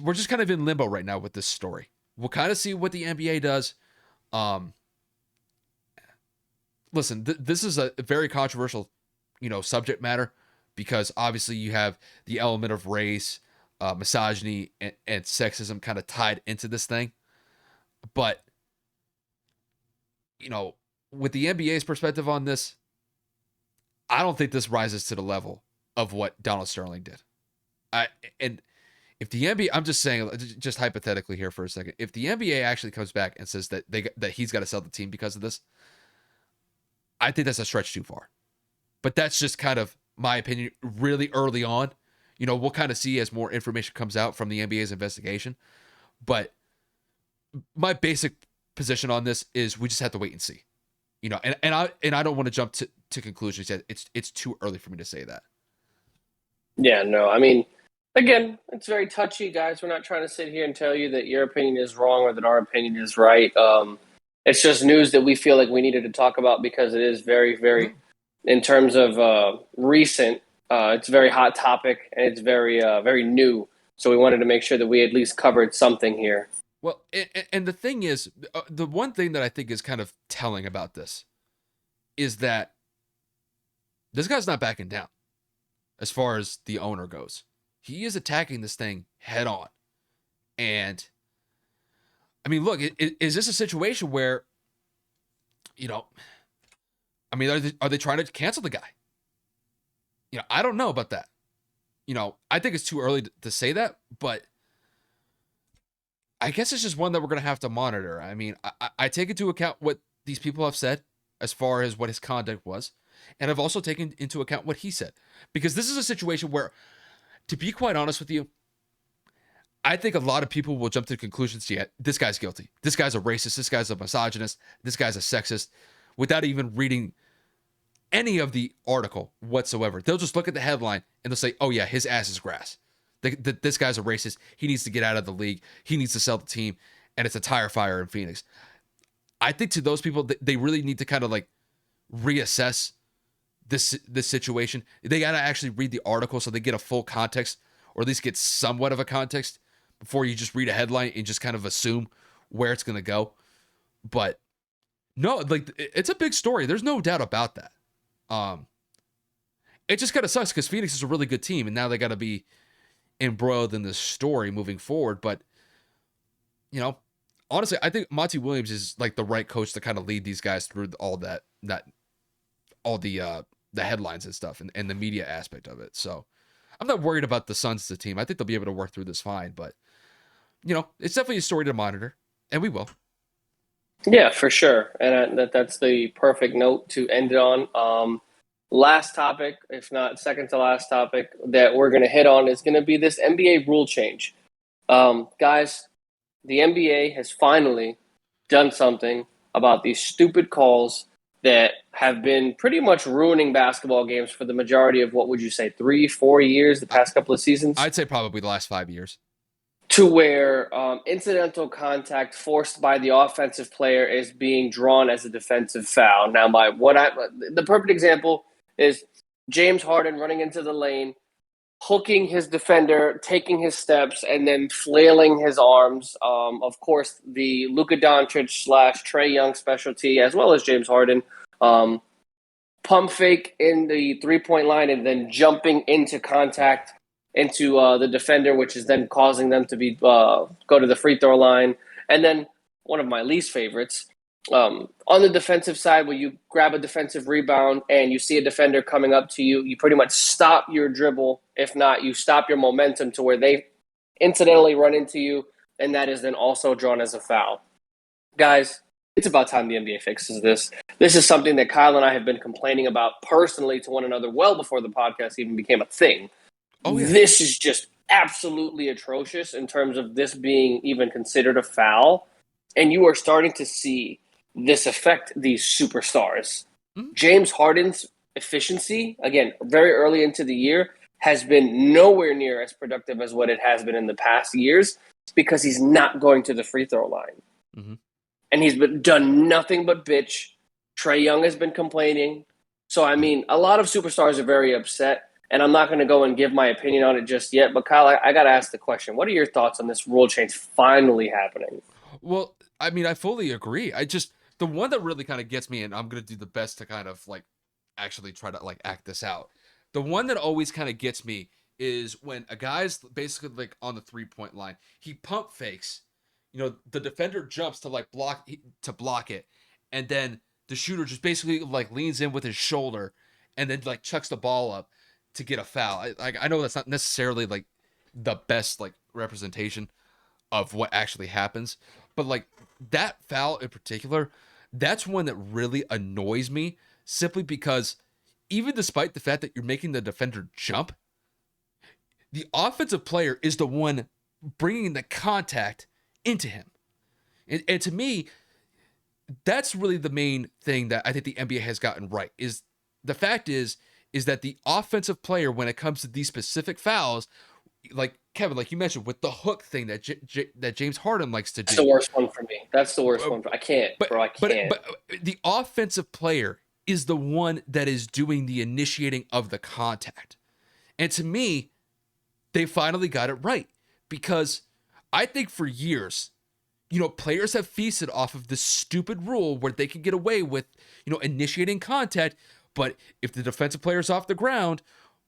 Speaker 1: we're just kind of in limbo right now with this story. We'll kind of see what the NBA does. Listen, this is a very controversial, subject matter, because obviously you have the element of race, misogyny, and sexism kind of tied into this thing. But, with the NBA's perspective on this, I don't think this rises to the level of what Donald Sterling did. And if the NBA, I'm just saying, just hypothetically here for a second, if the NBA actually comes back and says that that he's got to sell the team because of this, I think that's a stretch too far. But that's just kind of my opinion really early on. We'll kind of see as more information comes out from the NBA's investigation. But my basic position on this is we just have to wait and see. And I don't want to jump to conclusions yet. It's too early for me to say that.
Speaker 2: Yeah, no, I mean, again, it's very touchy, guys. We're not trying to sit here and tell you that your opinion is wrong or that our opinion is right. It's just news that we feel like we needed to talk about because it is very, very, in terms of recent, it's a very hot topic and it's very, very new. So we wanted to make sure that we at least covered something here.
Speaker 1: Well, and the thing is, the one thing that I think is kind of telling about this is that this guy's not backing down as far as the owner goes. He is attacking this thing head on. And, I mean, look, is this a situation where, I mean, are they trying to cancel the guy? I don't know about that. I think it's too early to say that, but I guess it's just one that we're going to have to monitor. I mean, I take into account what these people have said as far as what his conduct was. And I've also taken into account what he said. Because this is a situation where, to be quite honest with you, I think a lot of people will jump to conclusions, yeah, this guy's guilty. This guy's a racist. This guy's a misogynist. This guy's a sexist, without even reading any of the article whatsoever. They'll just look at the headline and they'll say, oh yeah, his ass is grass. This guy's a racist. He needs to get out of the league. He needs to sell the team. And it's a tire fire in Phoenix. I think to those people, they really need to kind of like reassess this situation. They got to actually read the article so they get a full context, or at least get somewhat of a context before you just read a headline and just kind of assume where it's going to go. But no, like it's a big story. There's no doubt about that. It just kind of sucks because Phoenix is a really good team, and now they got to be embroiled in this story moving forward. But honestly, I think Monty Williams is like the right coach to kind of lead these guys through all all the headlines and stuff and the media aspect of it. So I'm not worried about the Suns as a team. I think they'll be able to work through this fine. But it's definitely a story to monitor, and we will.
Speaker 2: Yeah, for sure. And that's the perfect note to end it on. Last topic, if not second to last topic that we're going to hit on is going to be this NBA rule change. Guys, the NBA has finally done something about these stupid calls that have been pretty much ruining basketball games for the majority of, what would you say, 3-4 years, the past couple of seasons?
Speaker 1: I'd say probably the last 5 years.
Speaker 2: To where incidental contact forced by the offensive player is being drawn as a defensive foul. Now, the perfect example is James Harden running into the lane, hooking his defender, taking his steps, and then flailing his arms. Of course, the Luka Doncic / Trae Young specialty, as well as James Harden, pump fake in the three-point line and then jumping into contact into the defender, which is then causing them to be go to the free throw line. And then one of my least favorites, on the defensive side, where you grab a defensive rebound and you see a defender coming up to you, you pretty much stop your dribble. If not, you stop your momentum to where they incidentally run into you, and that is then also drawn as a foul. Guys, it's about time the NBA fixes this. This is something that Kyle and I have been complaining about personally to one another well before the podcast even became a thing. Oh, yeah. This is just absolutely atrocious in terms of this being even considered a foul. And you are starting to see this affect these superstars. Mm-hmm. James Harden's efficiency, again, very early into the year, has been nowhere near as productive as what it has been in the past years because he's not going to the free throw line. Mm-hmm. And he's done nothing but bitch. Trae Young has been complaining. So, I mean, a lot of superstars are very upset. And I'm not going to go and give my opinion on it just yet. But, Kyle, I got to ask the question. What are your thoughts on this rule change finally happening?
Speaker 1: Well, I mean, I fully agree. The one that really kind of gets me, and I'm going to do the best to kind of like actually try to like act this out. The one that always kind of gets me is when a guy's basically like on the 3-point line. He pump fakes. The defender jumps to like block it. And then the shooter just basically like leans in with his shoulder and then like chucks the ball up to get a foul. I know that's not necessarily like the best like representation of what actually happens, but like that foul in particular, that's one that really annoys me simply because even despite the fact that you're making the defender jump, the offensive player is the one bringing the contact into him. And to me, that's really the main thing that I think the NBA has gotten right is the fact is that the offensive player, when it comes to these specific fouls, like Kevin, like you mentioned, with the hook thing that James Harden likes to do.
Speaker 2: That's the worst one for me. That's the worst one. I can't, bro. I can't.
Speaker 1: But the offensive player is the one that is doing the initiating of the contact. And to me, they finally got it right because I think for years, players have feasted off of this stupid rule where they can get away with, initiating contact. But if the defensive player is off the ground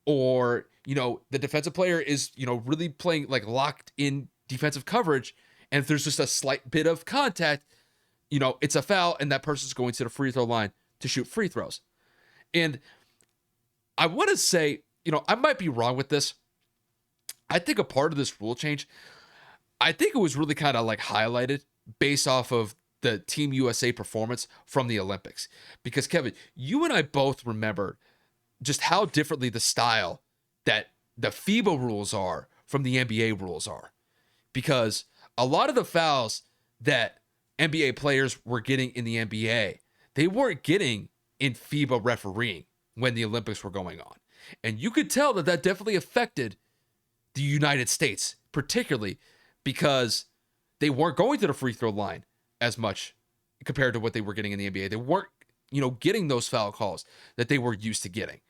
Speaker 1: or, the defensive player is, really playing like locked in defensive coverage, and if there's just a slight bit of contact, it's a foul and that person's going to the free throw line to shoot free throws. And I want to say, I might be wrong with this. I think a part of this rule change, I think it was really kind of like highlighted based off of the Team USA performance from the Olympics. Because Kevin, you and I both remember just how differently the style that the FIBA rules are from the NBA rules are. Because a lot of the fouls that NBA players were getting in the NBA, they weren't getting in FIBA refereeing when the Olympics were going on. And you could tell that definitely affected the United States, particularly because they weren't going to the free throw line as much compared to what they were getting in the NBA. They weren't, getting those foul calls that they were used to getting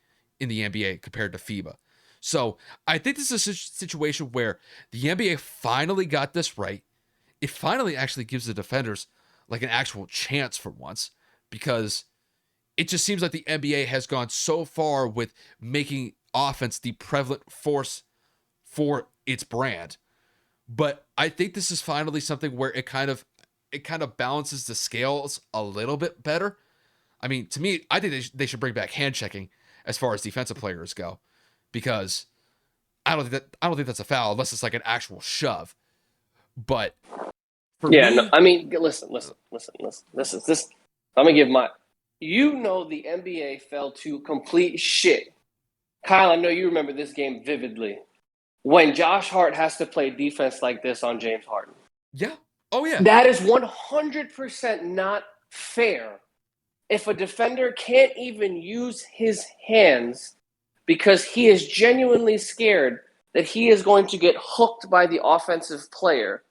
Speaker 1: in the NBA compared to FIBA. So I think this is a situation where the NBA finally got this right. It finally actually gives the defenders like an actual chance for once, because it just seems like the NBA has gone so far with making offense the prevalent force for its brand. But I think this is finally something where it kind of balances the scales a little bit better. I mean, to me, I think they should bring back hand checking as far as defensive players go, because I don't think that's a foul unless it's like an actual shove. But for
Speaker 2: Yeah, no,
Speaker 1: me,
Speaker 2: I mean, listen. This. I'm gonna give my. The NBA fell to complete shit. Kyle, I know you remember this game vividly. When Josh Hart has to play defense like this on James Harden,
Speaker 1: yeah, oh yeah,
Speaker 2: that is 100% not fair. If a defender can't even use his hands because he is genuinely scared that he is going to get hooked by the offensive player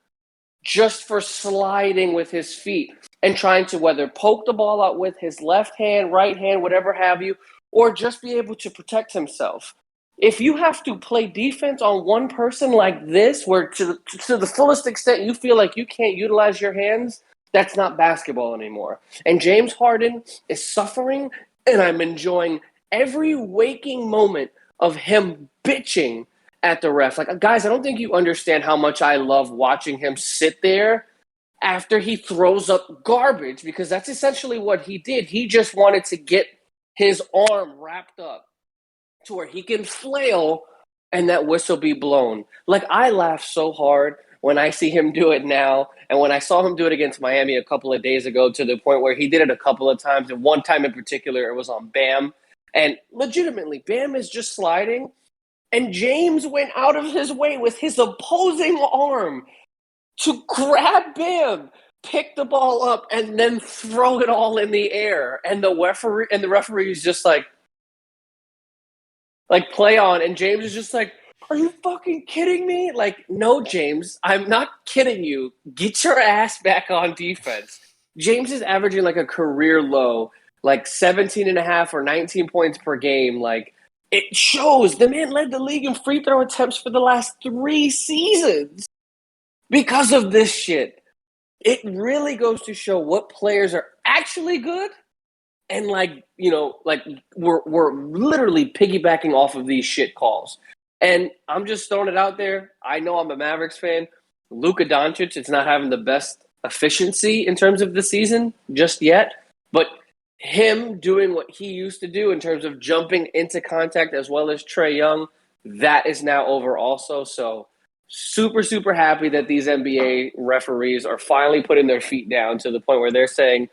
Speaker 2: just for sliding with his feet and trying to whether poke the ball out with his left hand, right hand, whatever have you, or just be able to protect himself. If you have to play defense on one person like this, where to the fullest extent you feel like you can't utilize your hands, that's not basketball anymore. And James Harden is suffering, and I'm enjoying every waking moment of him bitching at the ref. Like, guys, I don't think you understand how much I love watching him sit there after he throws up garbage, because that's essentially what he did. He just wanted to get his arm wrapped up to where he can flail and that whistle be blown. Like, I laugh so hard when I see him do it now, and when I saw him do it against Miami a couple of days ago, to the point where he did it a couple of times, and one time in particular it was on Bam. And legitimately, Bam is just sliding, and James went out of his way with his opposing arm to grab Bam, pick the ball up, and then throw it all in the air. And the referee is just like play on, and James is just like, "Are you fucking kidding me?" Like, no, James, I'm not kidding you. Get your ass back on defense. James is averaging like a career low, like 17 and a half or 19 points per game. Like, it shows the man led the league in free throw attempts for the last 3 seasons because of this shit. It really goes to show what players are actually good, and like we're literally piggybacking off of these shit calls. And I'm just throwing it out there. I know I'm a Mavericks fan. Luka Doncic is not having the best efficiency in terms of the season just yet, but him doing what he used to do in terms of jumping into contact, as well as Trae Young, that is now over also. So super, super happy that these NBA referees are finally putting their feet down to the point where they're saying,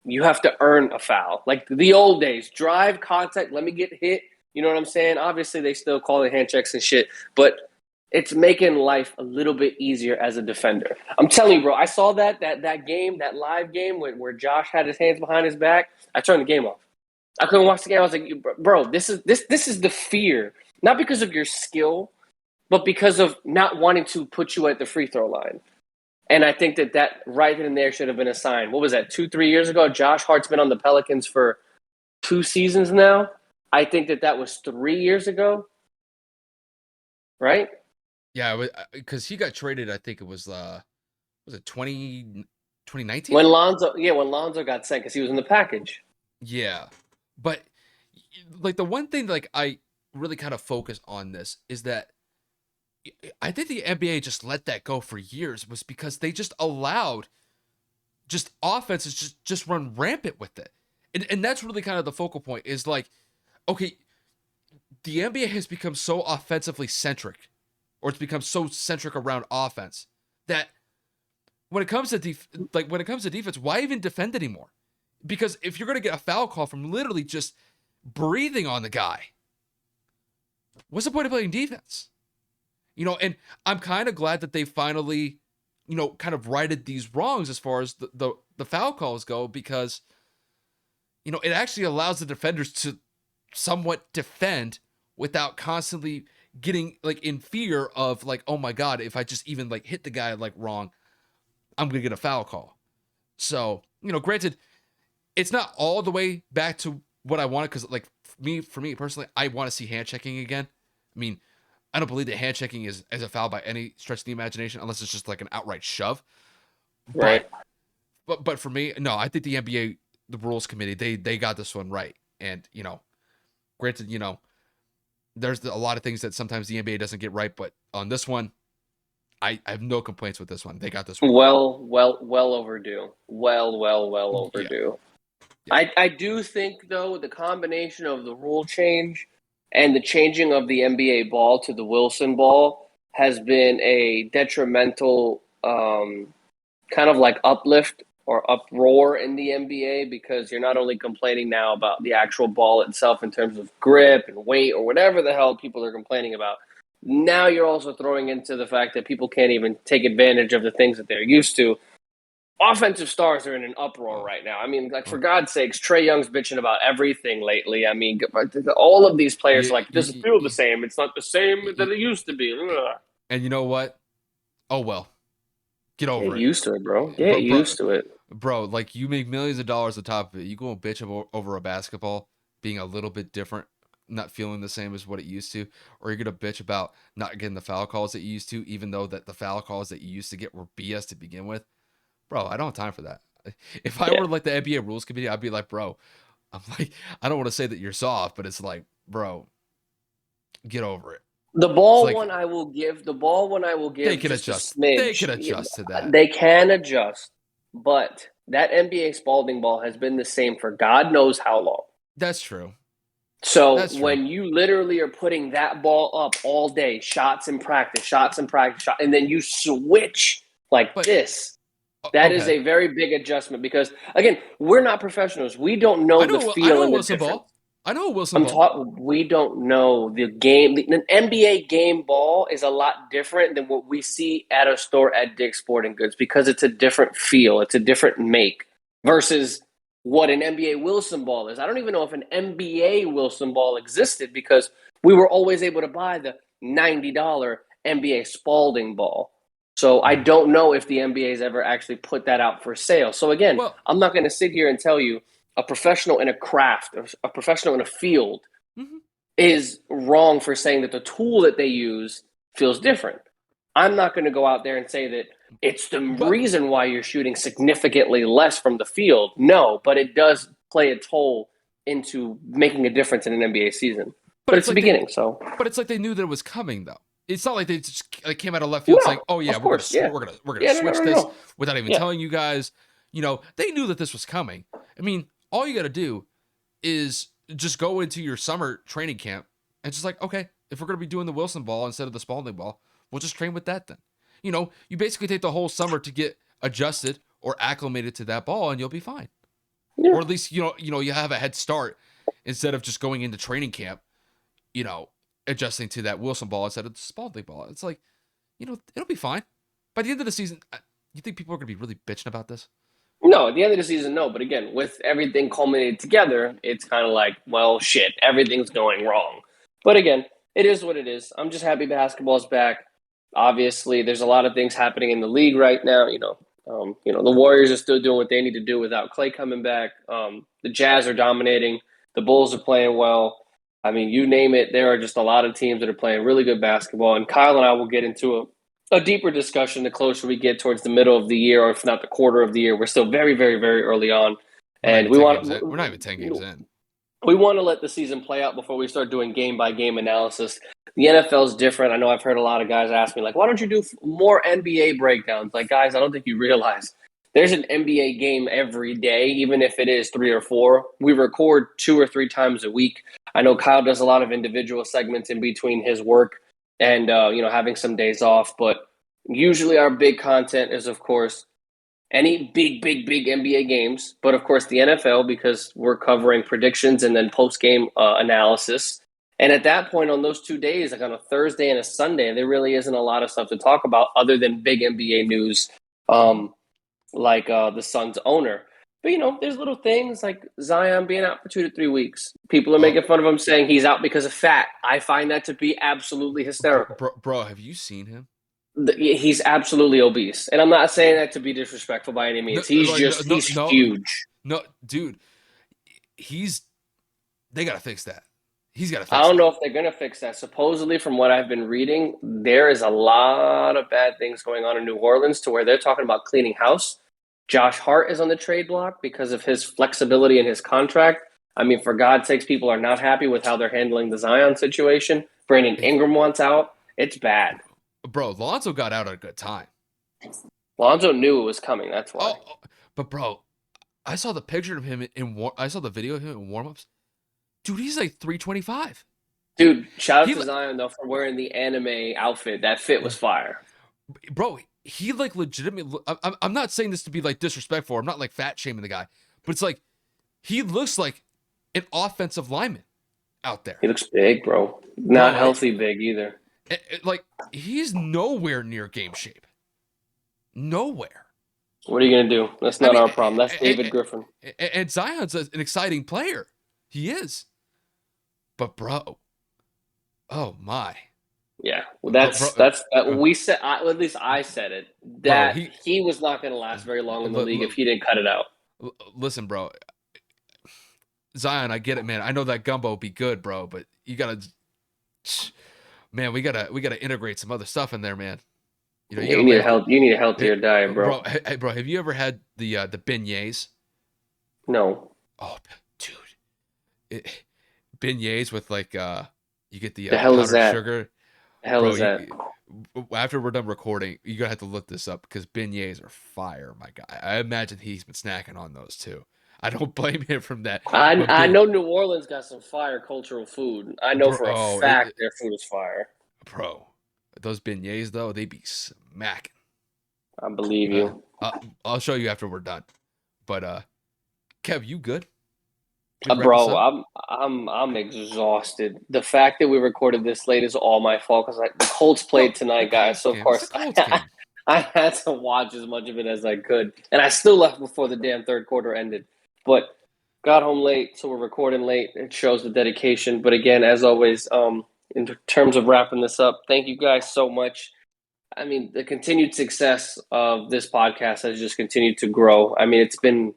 Speaker 2: you have to earn a foul. Like the old days, drive, contact, let me get hit. You know what I'm saying? Obviously, they still call it hand checks and shit, but it's making life a little bit easier as a defender. I'm telling you, bro, I saw that game, that live game where Josh had his hands behind his back. I turned the game off. I couldn't watch the game. I was like, bro, this is the fear, not because of your skill, but because of not wanting to put you at the free throw line. And I think that right in there should have been a sign. What was that, 2-3 years ago? Josh Hart's been on the Pelicans for 2 seasons now. I think that was 3 years ago, right?
Speaker 1: yeah, because he got traded. I think it was it 2019?
Speaker 2: When Lonzo got sent because he was in the package.
Speaker 1: Yeah, but like the one thing like I really kind of focus on this is that I think the NBA just let that go for years, was because they just allowed just offenses just run rampant with it. And that's really kind of the focal point, is like, okay, the NBA has become so offensively centric, or it's become so centric around offense, that when it comes to defense, why even defend anymore? Because if you're going to get a foul call from literally just breathing on the guy, what's the point of playing defense? And I'm kind of glad that they finally, kind of righted these wrongs as far as the foul calls go, because, it actually allows the defenders to somewhat defend without constantly getting like in fear of like, oh my God, if I just even like hit the guy like wrong, I'm going to get a foul call. So, granted, it's not all the way back to what I wanted, because like for me personally, I want to see hand checking again, I mean, I don't believe that handshaking is a foul by any stretch of the imagination, unless it's just like an outright shove.
Speaker 2: Right.
Speaker 1: But but for me, no, I think the NBA, the rules committee, they got this one right. And granted, there's a lot of things that sometimes the NBA doesn't get right, but on this one, I have no complaints with this one. They got this one right.
Speaker 2: Well overdue. Well
Speaker 1: Yeah,
Speaker 2: overdue.
Speaker 1: yeah.
Speaker 2: I do think though the combination of the rule change and the changing of the NBA ball to the Wilson ball has been a detrimental kind of like uplift or uproar in the NBA, because you're not only complaining now about the actual ball itself in terms of grip and weight or whatever the hell people are complaining about. Now you're also throwing into the fact that people can't even take advantage of the things that they're used to. Offensive stars are in an uproar
Speaker 1: Oh,
Speaker 2: right now. I mean, like, for
Speaker 1: oh.
Speaker 2: God's sakes, Trey Young's bitching about everything lately. I mean, all of these players
Speaker 1: Yeah,
Speaker 2: like, it doesn't feel the same. It's not the same that it used to be. Ugh.
Speaker 1: and you know what? Oh well, get
Speaker 2: Get
Speaker 1: over it,
Speaker 2: used to it, bro. Get
Speaker 1: bro, bro,
Speaker 2: used to it.
Speaker 1: bro. Like, you make millions of dollars on top of it. You go and bitch over a basketball being a little bit different, not feeling the same as what it used to, or you're gonna bitch about not getting the foul calls that you used to, even though that the foul calls that you used to get were BS to begin with. Bro, I don't have time for that. If I
Speaker 2: Yeah.
Speaker 1: were like the NBA rules committee, I'd be like, bro, I'm like, I don't want to say that you're soft, but it's like, bro, get over it.
Speaker 2: The
Speaker 1: It's
Speaker 2: ball
Speaker 1: like
Speaker 2: one I will give. The ball one I will
Speaker 1: they
Speaker 2: give
Speaker 1: can
Speaker 2: just a
Speaker 1: adjust. They
Speaker 2: smidge.
Speaker 1: can adjust to that.
Speaker 2: They can adjust, but that NBA Spalding ball has been the same for God knows how long.
Speaker 1: That's true.
Speaker 2: So
Speaker 1: That's true.
Speaker 2: when you literally are putting that ball up all day, shots in practice, and then you switch like
Speaker 1: But
Speaker 2: this, that is
Speaker 1: okay,
Speaker 2: a very big adjustment, because again, we're not professionals. We don't know the
Speaker 1: I
Speaker 2: feel
Speaker 1: know
Speaker 2: and
Speaker 1: a
Speaker 2: the
Speaker 1: Wilson
Speaker 2: difference.
Speaker 1: ball. I know a Wilson ball.
Speaker 2: We don't know the game. An NBA game ball is a lot different than what we see at a store at Dick's Sporting Goods, because it's a different feel. It's a different make versus what an NBA Wilson ball is. I don't even know if an NBA Wilson ball existed, because we were always able to buy the $90 NBA Spalding ball. So I
Speaker 1: Mhm.
Speaker 2: don't know if the NBA has ever actually put that out for sale. So again,
Speaker 1: Well,
Speaker 2: I'm not going to sit here and tell you a professional in a craft or a professional in a field
Speaker 1: mhm.
Speaker 2: is wrong for saying that the tool that they use feels different. I'm not going to go out there and say that it's the
Speaker 1: but
Speaker 2: reason why you're shooting significantly less from the field. No, but it does play a toll into making a difference in an NBA season.
Speaker 1: but
Speaker 2: But
Speaker 1: it's
Speaker 2: it's the
Speaker 1: like they
Speaker 2: beginning, so
Speaker 1: but it's like they knew that it was coming though. It's not like they just like came out of left field saying,
Speaker 2: no,
Speaker 1: "Oh yeah,
Speaker 2: of course, yeah,
Speaker 1: we're gonna
Speaker 2: yeah, no, no,
Speaker 1: switch
Speaker 2: no,
Speaker 1: this,"
Speaker 2: no,
Speaker 1: without even
Speaker 2: yeah,
Speaker 1: telling you guys. They knew that this was coming. I mean, all you got to do is just go into your summer training camp and just like, okay, if we're gonna be doing the Wilson ball instead of the Spalding ball, we'll just train with that then. You basically take the whole summer to get adjusted or acclimated to that ball, and you'll be fine.
Speaker 2: yeah.
Speaker 1: Or at least you have a head start instead of just going into training camp, you know, adjusting to that Wilson ball instead of the Spalding ball. It's like, it'll be fine. By the end of the season, you think people are gonna be really bitching about this?
Speaker 2: No, at the end of the season, no. But again, with everything culminated together, it's kind of like, well, shit, everything's going wrong. But again, it is what it is. I'm just happy basketball's back. Obviously, there's a lot of things happening in the league right now. The Warriors are still doing what they need to do without Clay coming back. The Jazz are dominating. The Bulls are playing well. I mean, you name it. There are just a lot of teams that are playing really good basketball. And Kyle and I will get into a deeper discussion the closer we get towards the middle of the year, or if not the quarter of the year. We're still very, very, very early on,
Speaker 1: We're not
Speaker 2: and
Speaker 1: even
Speaker 2: we
Speaker 1: 10
Speaker 2: want
Speaker 1: games in. We're not even 10 games in.
Speaker 2: we want to let the season play out before we start doing game by game analysis. The NFL is different. I know I've heard a lot of guys ask me, like, why don't you do more NBA breakdowns? Like, guys, I don't think you realize there's an NBA game every day, even if it is 3 or 4. We record 2 or 3 times a week. I know Kyle does a lot of individual segments in between his work and having some days off, but usually our big content is, of course, any big NBA games, but of course the NFL, because we're covering predictions and then post game analysis. And at that point, on those 2 days, like on a Thursday and a Sunday, there really isn't a lot of stuff to talk about other than big NBA news,
Speaker 1: Mhm.
Speaker 2: like the Suns owner. But there's little things like Zion being out for 2 to 3 weeks. People are
Speaker 1: Oh,
Speaker 2: making fun of him, saying he's out because of fat. I find that to be absolutely hysterical.
Speaker 1: bro, have you seen him?
Speaker 2: He's absolutely obese, and I'm not saying that to be disrespectful by any
Speaker 1: No,
Speaker 2: means. He's
Speaker 1: like, no,
Speaker 2: just
Speaker 1: no,
Speaker 2: he's
Speaker 1: no,
Speaker 2: huge.
Speaker 1: no, dude. He's They gotta fix that. He's got to
Speaker 2: I
Speaker 1: fix
Speaker 2: don't know
Speaker 1: that.
Speaker 2: if they're going to fix that. Supposedly, from what I've been reading, there is a lot of bad things going on in New Orleans to where they're talking about cleaning house. Josh Hart is on the trade block because of his flexibility in his contract. I mean, for God's sakes, people are not happy with how they're handling the Zion situation. Brandon
Speaker 1: It's,
Speaker 2: Ingram wants out. It's bad.
Speaker 1: bro, Lonzo got out at a good time.
Speaker 2: Lonzo knew it was coming. That's why.
Speaker 1: But bro, I saw the picture of him I saw the video of him in warmups. Dude, he's like 325.
Speaker 2: Dude, shout out
Speaker 1: He
Speaker 2: to Zion, though, for wearing the anime outfit. That fit was fire.
Speaker 1: bro, he like legitimately. I'm not saying this to be like disrespectful. I'm not like fat shaming the guy, but it's like he looks like an offensive lineman out there,
Speaker 2: He looks big, bro. Not
Speaker 1: bro.
Speaker 2: healthy big either.
Speaker 1: Like he's nowhere near game shape. Nowhere.
Speaker 2: What are you going to do? That's
Speaker 1: I
Speaker 2: not
Speaker 1: mean,
Speaker 2: our problem. That's David Griffin.
Speaker 1: and Zion's an exciting player. He is, but bro, oh my,
Speaker 2: Yeah, well,
Speaker 1: bro,
Speaker 2: that's that we said. At least I said it
Speaker 1: bro.
Speaker 2: that he was not going to last very long in the
Speaker 1: L-
Speaker 2: league if
Speaker 1: l-
Speaker 2: he didn't cut it out.
Speaker 1: listen, bro. Zion, I get it, man. I know that gumbo be good, bro, but you gotta, man, we gotta integrate some other stuff in there, man. You know, you
Speaker 2: Yeah,
Speaker 1: gotta lay off
Speaker 2: you need a healthier diet, bro.
Speaker 1: bro. Hey, bro, have you ever had the beignets?
Speaker 2: No,
Speaker 1: Oh, dude, it, beignets with like you get
Speaker 2: the
Speaker 1: the
Speaker 2: hell is
Speaker 1: powdered
Speaker 2: that?
Speaker 1: sugar,
Speaker 2: The hell
Speaker 1: bro.
Speaker 2: is that?
Speaker 1: After we're done recording, you're gonna have to look this up because beignets are fire, my guy. I imagine he's been snacking on those too. I don't blame him from that, but
Speaker 2: I know New Orleans got some fire cultural food. I know
Speaker 1: bro,
Speaker 2: for a fact their food is fire.
Speaker 1: bro, those beignets though, they be smacking.
Speaker 2: I believe
Speaker 1: Uh,
Speaker 2: you.
Speaker 1: I'll show you after we're done. But Kev, you good? We can wrap this
Speaker 2: Bro,
Speaker 1: up.
Speaker 2: I'm exhausted. The fact that we recorded this late is all my fault because the Colts played
Speaker 1: Bro, the
Speaker 2: tonight, guys.
Speaker 1: Colts
Speaker 2: So of
Speaker 1: game. It's the
Speaker 2: course
Speaker 1: Colts game.
Speaker 2: I had to watch as much of it as I could, and I still left before the damn third quarter ended. But got home late, so we're recording late. It shows the dedication. But again, as always, in terms of wrapping this up, thank you guys so much. I mean, the continued success of this podcast has just continued to grow. I mean, it's been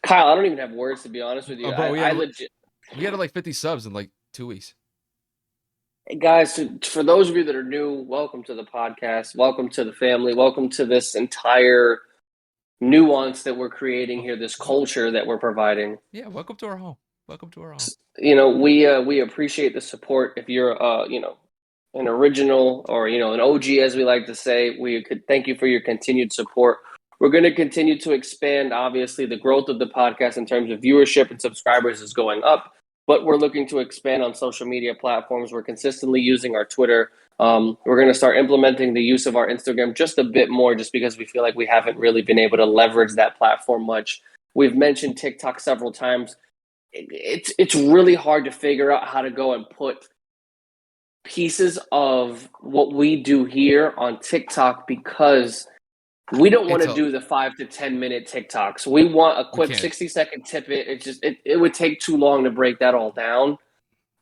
Speaker 2: Kyle, I don't even have words to be honest with you.
Speaker 1: Bro,
Speaker 2: I legit,
Speaker 1: we had like 50 subs in like 2 weeks.
Speaker 2: guys, for those of you that are new, welcome to the podcast. Welcome to the family. Welcome to this entire nuance that we're creating here, this culture that we're providing.
Speaker 1: Yeah, welcome to our home. Welcome to our home.
Speaker 2: You know, we appreciate the support. If you're an original or an OG, as we like to say, we could thank you for your continued support. We're going to continue to expand. Obviously, the growth of the podcast in terms of viewership and subscribers is going up, but we're looking to expand on social media platforms. We're consistently using our Twitter. We're going to start implementing the use of our Instagram just a bit more, just because we feel like we haven't really been able to leverage that platform much. We've mentioned TikTok several times. It's really hard to figure out how to go and put pieces of what we do here on TikTok because we don't want to do the 5 to 10 minute TikToks. We want a
Speaker 1: We
Speaker 2: quick
Speaker 1: can't.
Speaker 2: 60-second tidbit. It would take too long to break that all down.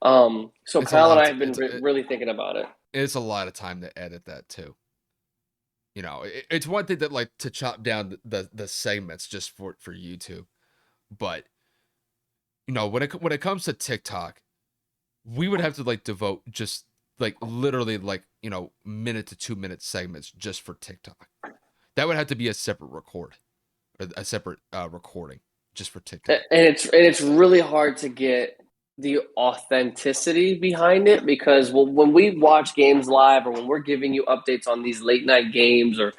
Speaker 2: So
Speaker 1: It's a
Speaker 2: Kyle and I
Speaker 1: lot.
Speaker 2: have been really thinking about it.
Speaker 1: It's a lot of time to edit that too. You know, it's one thing that like to chop down the segments just for YouTube, but you know when it comes to TikTok, we would have to like devote just like literally like minute to 2 minute segments just for TikTok. That would have to be a separate a separate recording just for TikTok.
Speaker 2: And it's really hard to get the authenticity behind it because when we watch games live or when we're giving you updates on these late night games or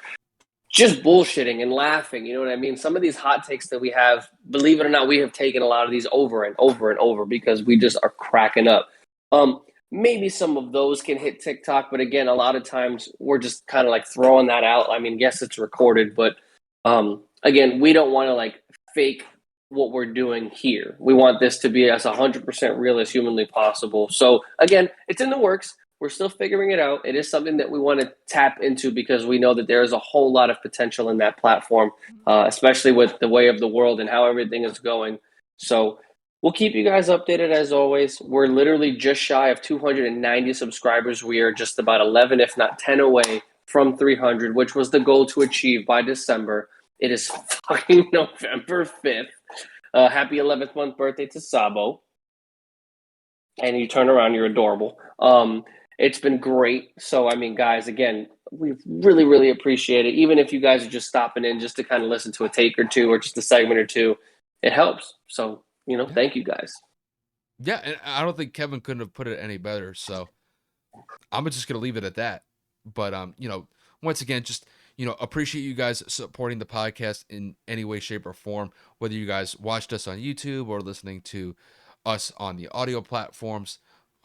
Speaker 2: just bullshitting and laughing, you know what I mean? Some of these hot takes that we have, believe it or not, we have taken a lot of these over and over and over because we just are cracking up. Maybe some of those can hit TikTok, but again, a lot of times we're just kind of like throwing that out. I mean, yes, it's recorded, but again, we don't want to like fake what we're doing here. We want this to be as 100% real as humanly possible. So again, it's in the works. We're still figuring it out. It is something that we want to tap into because we know that there is a whole lot of potential in that platform, especially with the way of the world and how everything is going. So we'll keep you guys updated as always. We're literally just shy of 290 subscribers. We are just about 11, if not 10 away from 300, which was the goal to achieve by December. It is fucking November 5th. Happy 11th month birthday to Sabo. and you turn around, you're adorable. It's been great. So, I mean, guys, again, we really, really appreciate it. Even if you guys are just stopping in just to kind of listen to a take or two or just a segment or two, it helps. So,
Speaker 1: Yeah.
Speaker 2: thank you guys.
Speaker 1: Yeah, and I don't think Kevin couldn't have put it any better. So I'm just gonna leave it at that. But once again, just appreciate you guys supporting the podcast in any way, shape, or form. Whether you guys watched us on YouTube or listening to us on the audio platforms,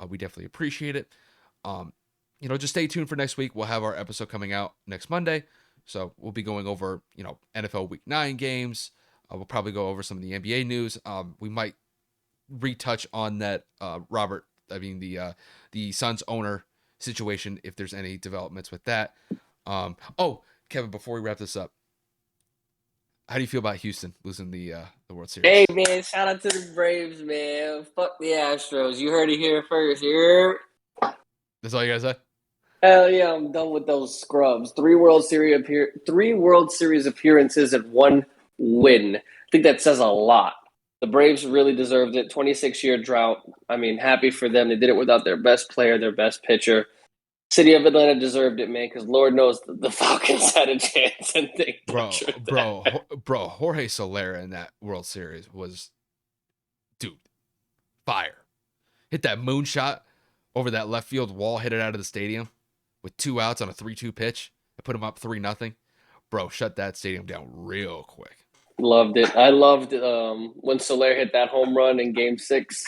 Speaker 1: we definitely appreciate it. Um, just stay tuned for next week. We'll have our episode coming out next Monday, so we'll be going over NFL Week 9 games. We'll probably go over some of the NBA news. We might retouch on that Robert. I mean the Suns owner situation if there's any developments with that. Oh, Kevin, before we wrap this up, how do you feel about Houston losing the World
Speaker 2: Hey,
Speaker 1: Series?
Speaker 2: man, shout out to the Braves, man. Fuck the Astros. You heard it here first. Here.
Speaker 1: That's all you guys say?
Speaker 2: Hell yeah, I'm done with those scrubs. Three World Series appearances and one win. I think that says a lot. The Braves really deserved it. 26-year drought. I mean, happy for them. They did it without their best player, their best pitcher. City of Atlanta deserved it, man, because Lord knows the Falcons had a chance and they butchered that.
Speaker 1: Bro, Jorge Soler in that World Series was, dude, fire. Hit that moonshot over that left field wall, hit it out of the stadium with 2 outs on a 3-2 pitch. I put him up 3-0. Bro, shut that stadium down real quick.
Speaker 2: Loved it. I loved when Soler hit that home run in Game 6,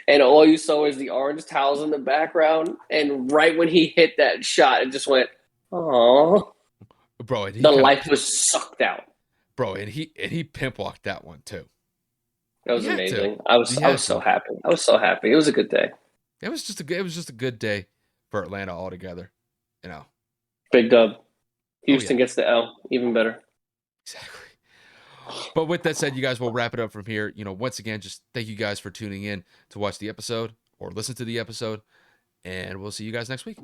Speaker 2: and all you saw was the orange towels in the background. And right when he hit that shot, it just went, "Aww."
Speaker 1: Bro, and he
Speaker 2: The
Speaker 1: kind of
Speaker 2: life was sucked out.
Speaker 1: bro, and he pimp walked that one too.
Speaker 2: That was
Speaker 1: He had to.
Speaker 2: amazing. I was
Speaker 1: He
Speaker 2: I
Speaker 1: had
Speaker 2: was so
Speaker 1: to.
Speaker 2: happy. I was so happy. It was a good day.
Speaker 1: It was just a good day for Atlanta altogether. You know.
Speaker 2: Big dub.
Speaker 1: Oh yeah,
Speaker 2: Houston gets the L. Even better.
Speaker 1: exactly. But with that said, you guys will wrap it up from here. Once again, just thank you guys for tuning in to watch the episode or listen to the episode, and we'll see you guys next week.